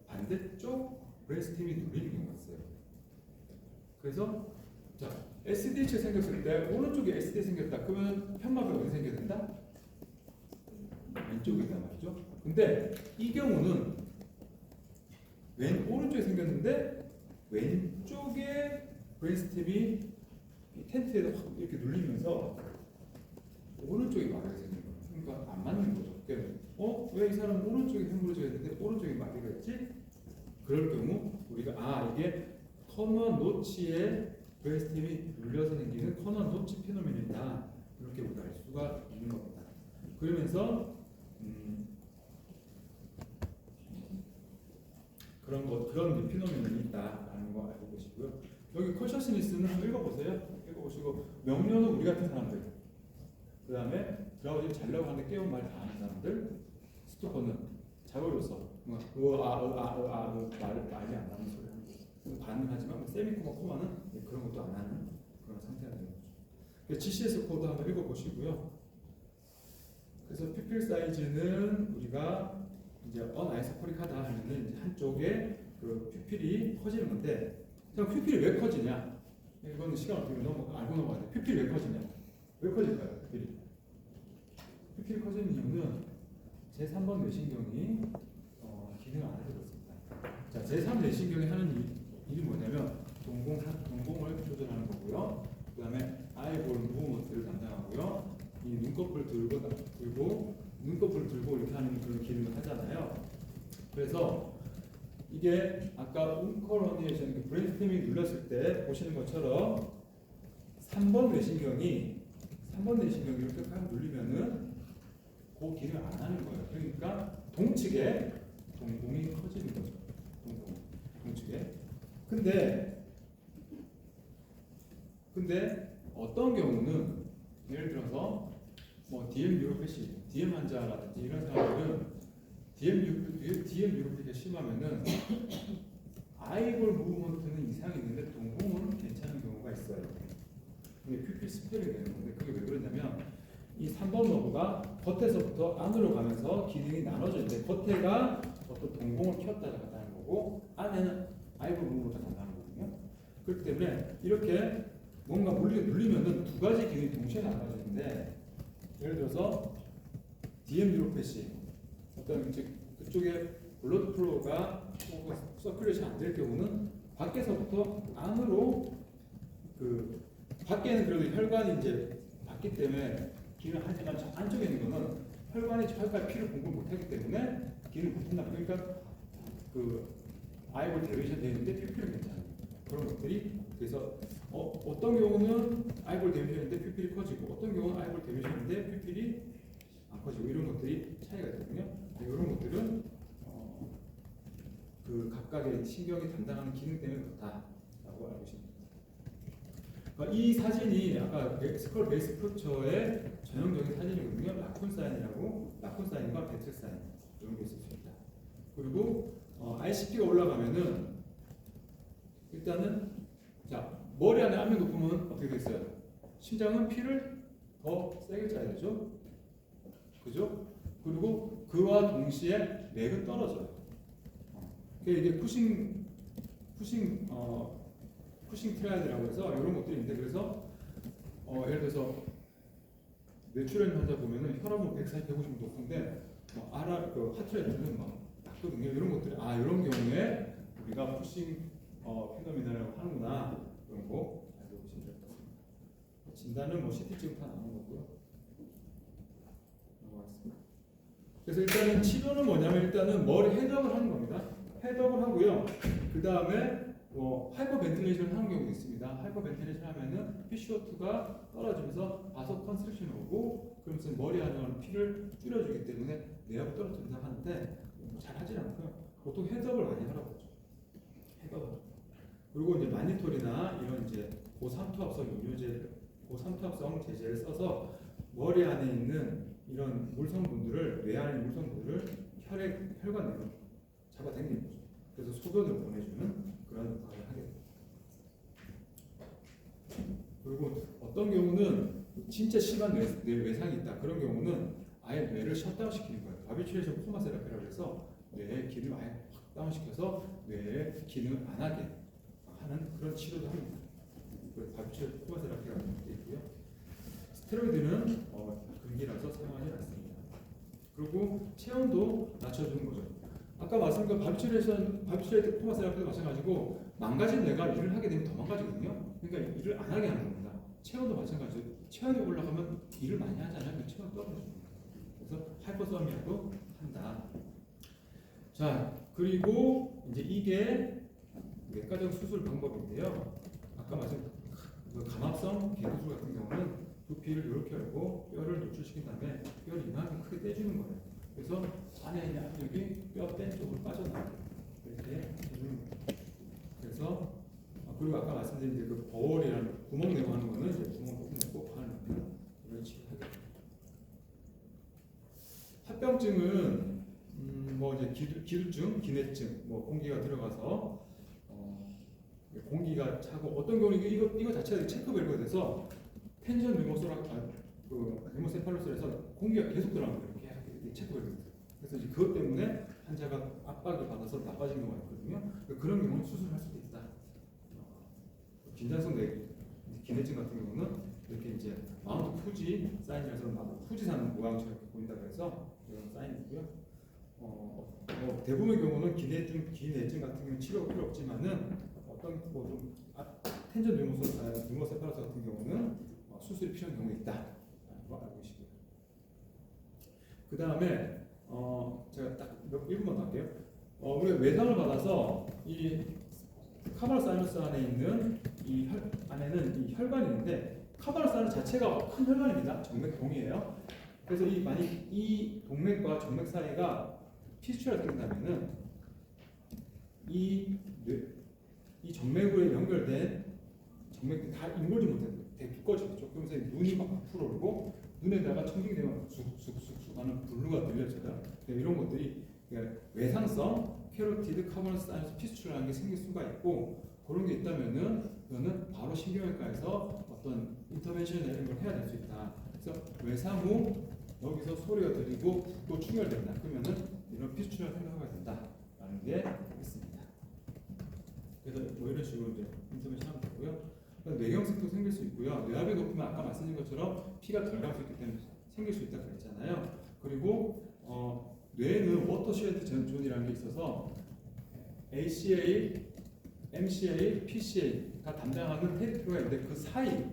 반대쪽 브레인스템이 눌리는 경우가 있어요. 그래서 자 SDH 생겼을 때 오른쪽에 SDH 생겼다. 그러면 편막이 어디 생겨야 된다? 왼쪽에 있단 말이죠. 근데 이 경우는 오른쪽에 생겼는데 왼쪽에 브레인스템이 텐트에다 확 이렇게 눌리면서 오른쪽에 마비가 생긴 거예요. 그러니까 안 맞는 거죠. 왜 이 사람은 오른쪽에 휘물어져야 되는데 오른쪽에 마비가 있지? 그럴 경우 우리가 이게 커먼 노치에 브레인스템이 눌려서 생기는 커먼 노치 피노미널이다, 이렇게 우리가 알 수가 있는 겁니다. 그러면서 그런 피노미널이 있다라는 거 알고 계시고요. 여기 컨셔스니스는 한번 읽어보세요. 읽어보시고, 명료는 우리 같은 사람들, 그 다음에 드라우징 잘려고 하는데 깨운 말 다 하는 사람들, 스토커는 잘 어울렸어. 말이 안 나는 소리 하는 거예요. 가능하지만 뭐 세미코마, 코마는 그런 것도 안 하는 그런 상태가 되는 거죠. 그래서 GCS 코드 한번 읽어보시고요. 그래서 퓨필 사이즈는 우리가 이제 어나이소포릭하다 하면은 이제 한쪽에 그 퓨필이 커지는 건데, 자, 퓨필이 왜 커지냐? 이거는 시간 어떻게 알고 넘어가야 돼. 퓨필이 왜 커지냐? 왜 커질까요? 퓨필이 커지는 이유는 제3번 뇌신경이 기능을 안 해서 그렇습니다. 자, 제3 뇌신경이 하는 일이 뭐냐면 동공을 조절하는 거고요. 그 다음에 아이볼 무브먼트를 담당하고요. 이 눈꺼풀 들고 눈꺼풀 들고 이렇게 하는 그런 기능을 하잖아요. 그래서 이게 아까 운커러니에이션 브레인 스태밍 눌렀을 때 보시는 것처럼 3번 뇌신경이 이렇게 딱 눌리면은 그 기능을 안 하는 거예요. 그러니까 동측에 동공이 커지는 거죠. 동측에. 근데 어떤 경우는 예를 들어서 뭐 DM 뉴로패시, DM 환자라든지 이런 사람들은 DM 뉴로패시가 심하면은 아이볼 무브먼트는 이상이 있는데 동공은 괜찮은 경우가 있어요. 이게 퓨필 스펠이 되는 건데 그게 왜 그러냐면 이 3번 너브가 겉에서부터 안으로 가면서 기능이 나눠져 있는데 겉에가 어떤 동공을 키웠다 나갔다는 거고 안에는 아이볼 무브먼트가 나가는 거거든요. 그렇기 때문에 이렇게 뭔가 눌리면은 두 가지 기능이 동시에 나눠지는데 예를 들어서 DM 뉴로패시 어떤 즉 그쪽에 블러드 플로우가 서큘레이션 안 될 경우는 밖에서부터 안으로 그 밖에는 그래도 혈관이 이제 맞기 때문에 기능을 하지만 저 안쪽에 있는 거는 혈관이 저기까지 피를 공급 못하기 때문에 기능을 못한다. 그러니까 그 아이볼 데리션 되는데 퓨필은 괜찮아요. 그런 것들이 그래서 어떤 경우는 아이볼 데미션인데 퓨필이 커지고 어떤 경우는 아이볼 데미션인데 퓨필이 안 커지고 이런 것들이 차이가 있거든요. 이런 것들은 그 각각의 신경이 담당하는 기능 때문에 그렇다라고 알고 계십니다. 이 사진이 아까 스컬 베이스 프로처의 전형적인 사진이거든요. 라쿤 사인과 배틀 사인 이런 게 있을 수 있다. 그리고 ICP가 올라가면은 일단은 자 머리 안에 압력 높으면 어떻게 됐어요? 심장은 피를 더 세게 짜야 되죠. 그죠? 그리고 그와 동시에 맥은 떨어져요. 이게 푸싱 트라이드라고 해서 이런 것들이 있는데 그래서 예를 들어서 뇌출혈 환자 보면은 혈압은 140, 150 높은데 그 하트레이트는 막 낮거든요. 이런 것들이 이런 경우에 우리가 푸싱 피노미나라고 하는구나 그런 거 알고 계시면 될 것 같습니다. 진단은 뭐 CT 찍으면 다 나온 거고요. 넘어가겠습니다. 그래서 일단은 치료는 뭐냐면 일단은 머리 헤드업을 하는 겁니다. 헤드업을 하고요. 그 다음에 하이퍼 벤틸레이션을 하는 경우도 있습니다. 하이퍼 벤틸레이션 하면은 PCO2가 떨어지면서 바소 컨스트럭션이 오고 그러면서 머리 안에 가는 피를 줄여주기 때문에 뇌하고 떨어진다 하는데 잘 하진 않고요. 보통 헤드업을 많이 하라고 하죠. 헤드업. 그리고 이제 마니톨이나 이런 이제 고삼투압성 제제를 써서 머리 안에 있는 이런 물성분들을 뇌 안에 물성분들을 혈관 내로 잡아당기는 거죠. 그래서 소변을 보내주는 그런 역할을 하게 됩니다. 그리고 어떤 경우는 진짜 심한 뇌 외상이 있다. 그런 경우는 아예 뇌를 셧다운 시키는 거예요. 바비츄레이션 코마 세라피라고 해서 뇌의 기능을 아예 확 다운시켜서 뇌의 기능을 안 하게 하는 그런 치료도 합니다. 바비츄레이션 코마 세라피라는 것도 있고요. 스테로이드는 금기라서 사용하지 않습니다. 그리고 체온도 낮춰주는 거죠. 아까 말씀드린 바비츄레이션 코마 세라피도 마찬가지고 망가진 뇌가 일을 하게 되면 더 망가지거든요. 그러니까 일을 안 하게 하는 겁니다. 체온도 마찬가지죠. 체온이 올라가면 일을 많이 하잖아요. 체온 떨어집니다. 그래서 하이퍼소미아도 한다. 자, 그리고 이제 이게 외과적 수술 방법인데요. 아까 말씀드린 감압성 개구술 같은 경우는 두피를 이렇게 열고 뼈를 노출시킨 다음에 뼈를 이만큼 크게 떼주는 거예요. 그래서 안에 있는 압력이 뼈 뺀 쪽으로 빠져나가요. 이렇게 해주는 거예요. 그래서 그리고 아까 말씀드린 그 버월이라는 구멍 내고 하는 거는 이제 구멍 꼭 하는 이런 치료를 하게 됩니다. 합병증은 뭐 이제 기두증, 기내증, 뭐 공기가 들어가서 공기가 차고 어떤 경우는 이거 자체가 체크 밸브가 돼서 텐션 리모세팔로스에서 공기가 계속 들어가는 거예요. 이렇게 체크 밸브. 그래서 이제 그것 때문에 환자가 압박을 받아서 나빠진 경우가 있거든요. 그런 경우는 수술할 수도 있다. 긴장성 기내증 같은 경우는 이렇게 이제 마운트 푸지 사인이라서 푸지산 모양처럼 이렇게 보인다고 해서 이런 사인이고요. 대부분의 경우는 기내증 같은 경우는 치료가 필요 없지만은 어떤 뭐좀 텐전 리모세팔로스 같은 경우는 수술이 필요한 경우가 있다. 알고 계시고요. 그 다음에 제가 딱 1분만 할게요. 우리가 외상을 받아서 이 카바라 사이너스 안에 있는 이 안에는 이 혈관이 있는데 카바라 사이너스 자체가 큰 혈관입니다. 정맥동이에요. 그래서 만약 이 동맥과 정맥 사이가 피스츄라가 생긴다면은 이 정맥으로 연결된 정맥이 다 인골지 못해요. 되게 두꺼워지겠죠. 그러면서 눈이 막 앞으로 오르고 눈에다가 청진기 되면 쑥쑥쑥쑥 하는 블루가 들려져요. 이런 것들이 외상성 캐로티드 카버너스 사이너스 피스츄라는 게 생길 수가 있고 그런 게 있다면은 그거는 바로 신경외과에서 어떤 인터벤션 이런 걸 해야 될 수 있다. 그래서 외상 후 여기서 소리가 들리고 또 충혈된다. 그러면은 이런 피스츄라 생각해야 된다라는 게 있습니다. 그래서 뭐 이런 식으로 이제 인터벤션 하면 되고요. 뇌경색도 생길 수 있고요. 뇌압이 높으면 아까 말씀드린 것처럼 피가 덜 갈 수 있기 때문에 생길 수 있다 그랬잖아요. 그리고 뇌는 워터쉐드 존이라는 게 있어서 ACA, MCA, PCA가 담당하는 테리토리가 있는데 그 사이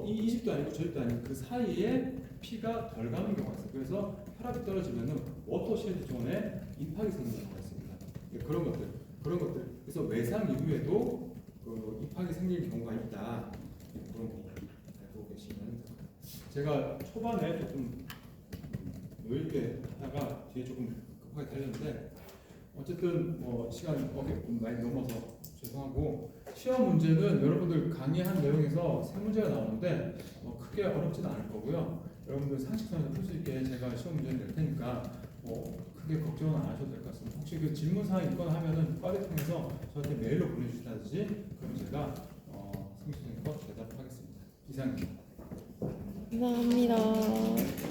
이 집도 아니고 저 집도 아니고 그 사이에 피가 덜 가는 경우가 있어요. 그래서 혈압이 떨어지면은 워터쉐드 존에 임팍이 생기는 경우가 있습니다. 그런 것들. 그래서 외상 이후에도 임팍이 생기는 경우가 있다. 그런 거 알고 계시면 됩니다. 제가 초반에 조금 여유있게 하다가 뒤에 조금 급하게 달렸는데 어쨌든 시간이 많이 넘어서 죄송하고 시험 문제는 여러분들 강의한 내용에서 세 문제가 나오는데 크게 어렵지는 않을 거고요. 여러분들 상식선에서 풀 수 있게 제가 시험 문제를 낼 테니까 크게 걱정은 안 하셔도 될 것 같습니다. 혹시 그 질문사항 있거나 하면은 과를 통해서 저한테 메일로 보내주시다든지 그럼 제가 성실히 대답하겠습니다. 이상입니다. 감사합니다.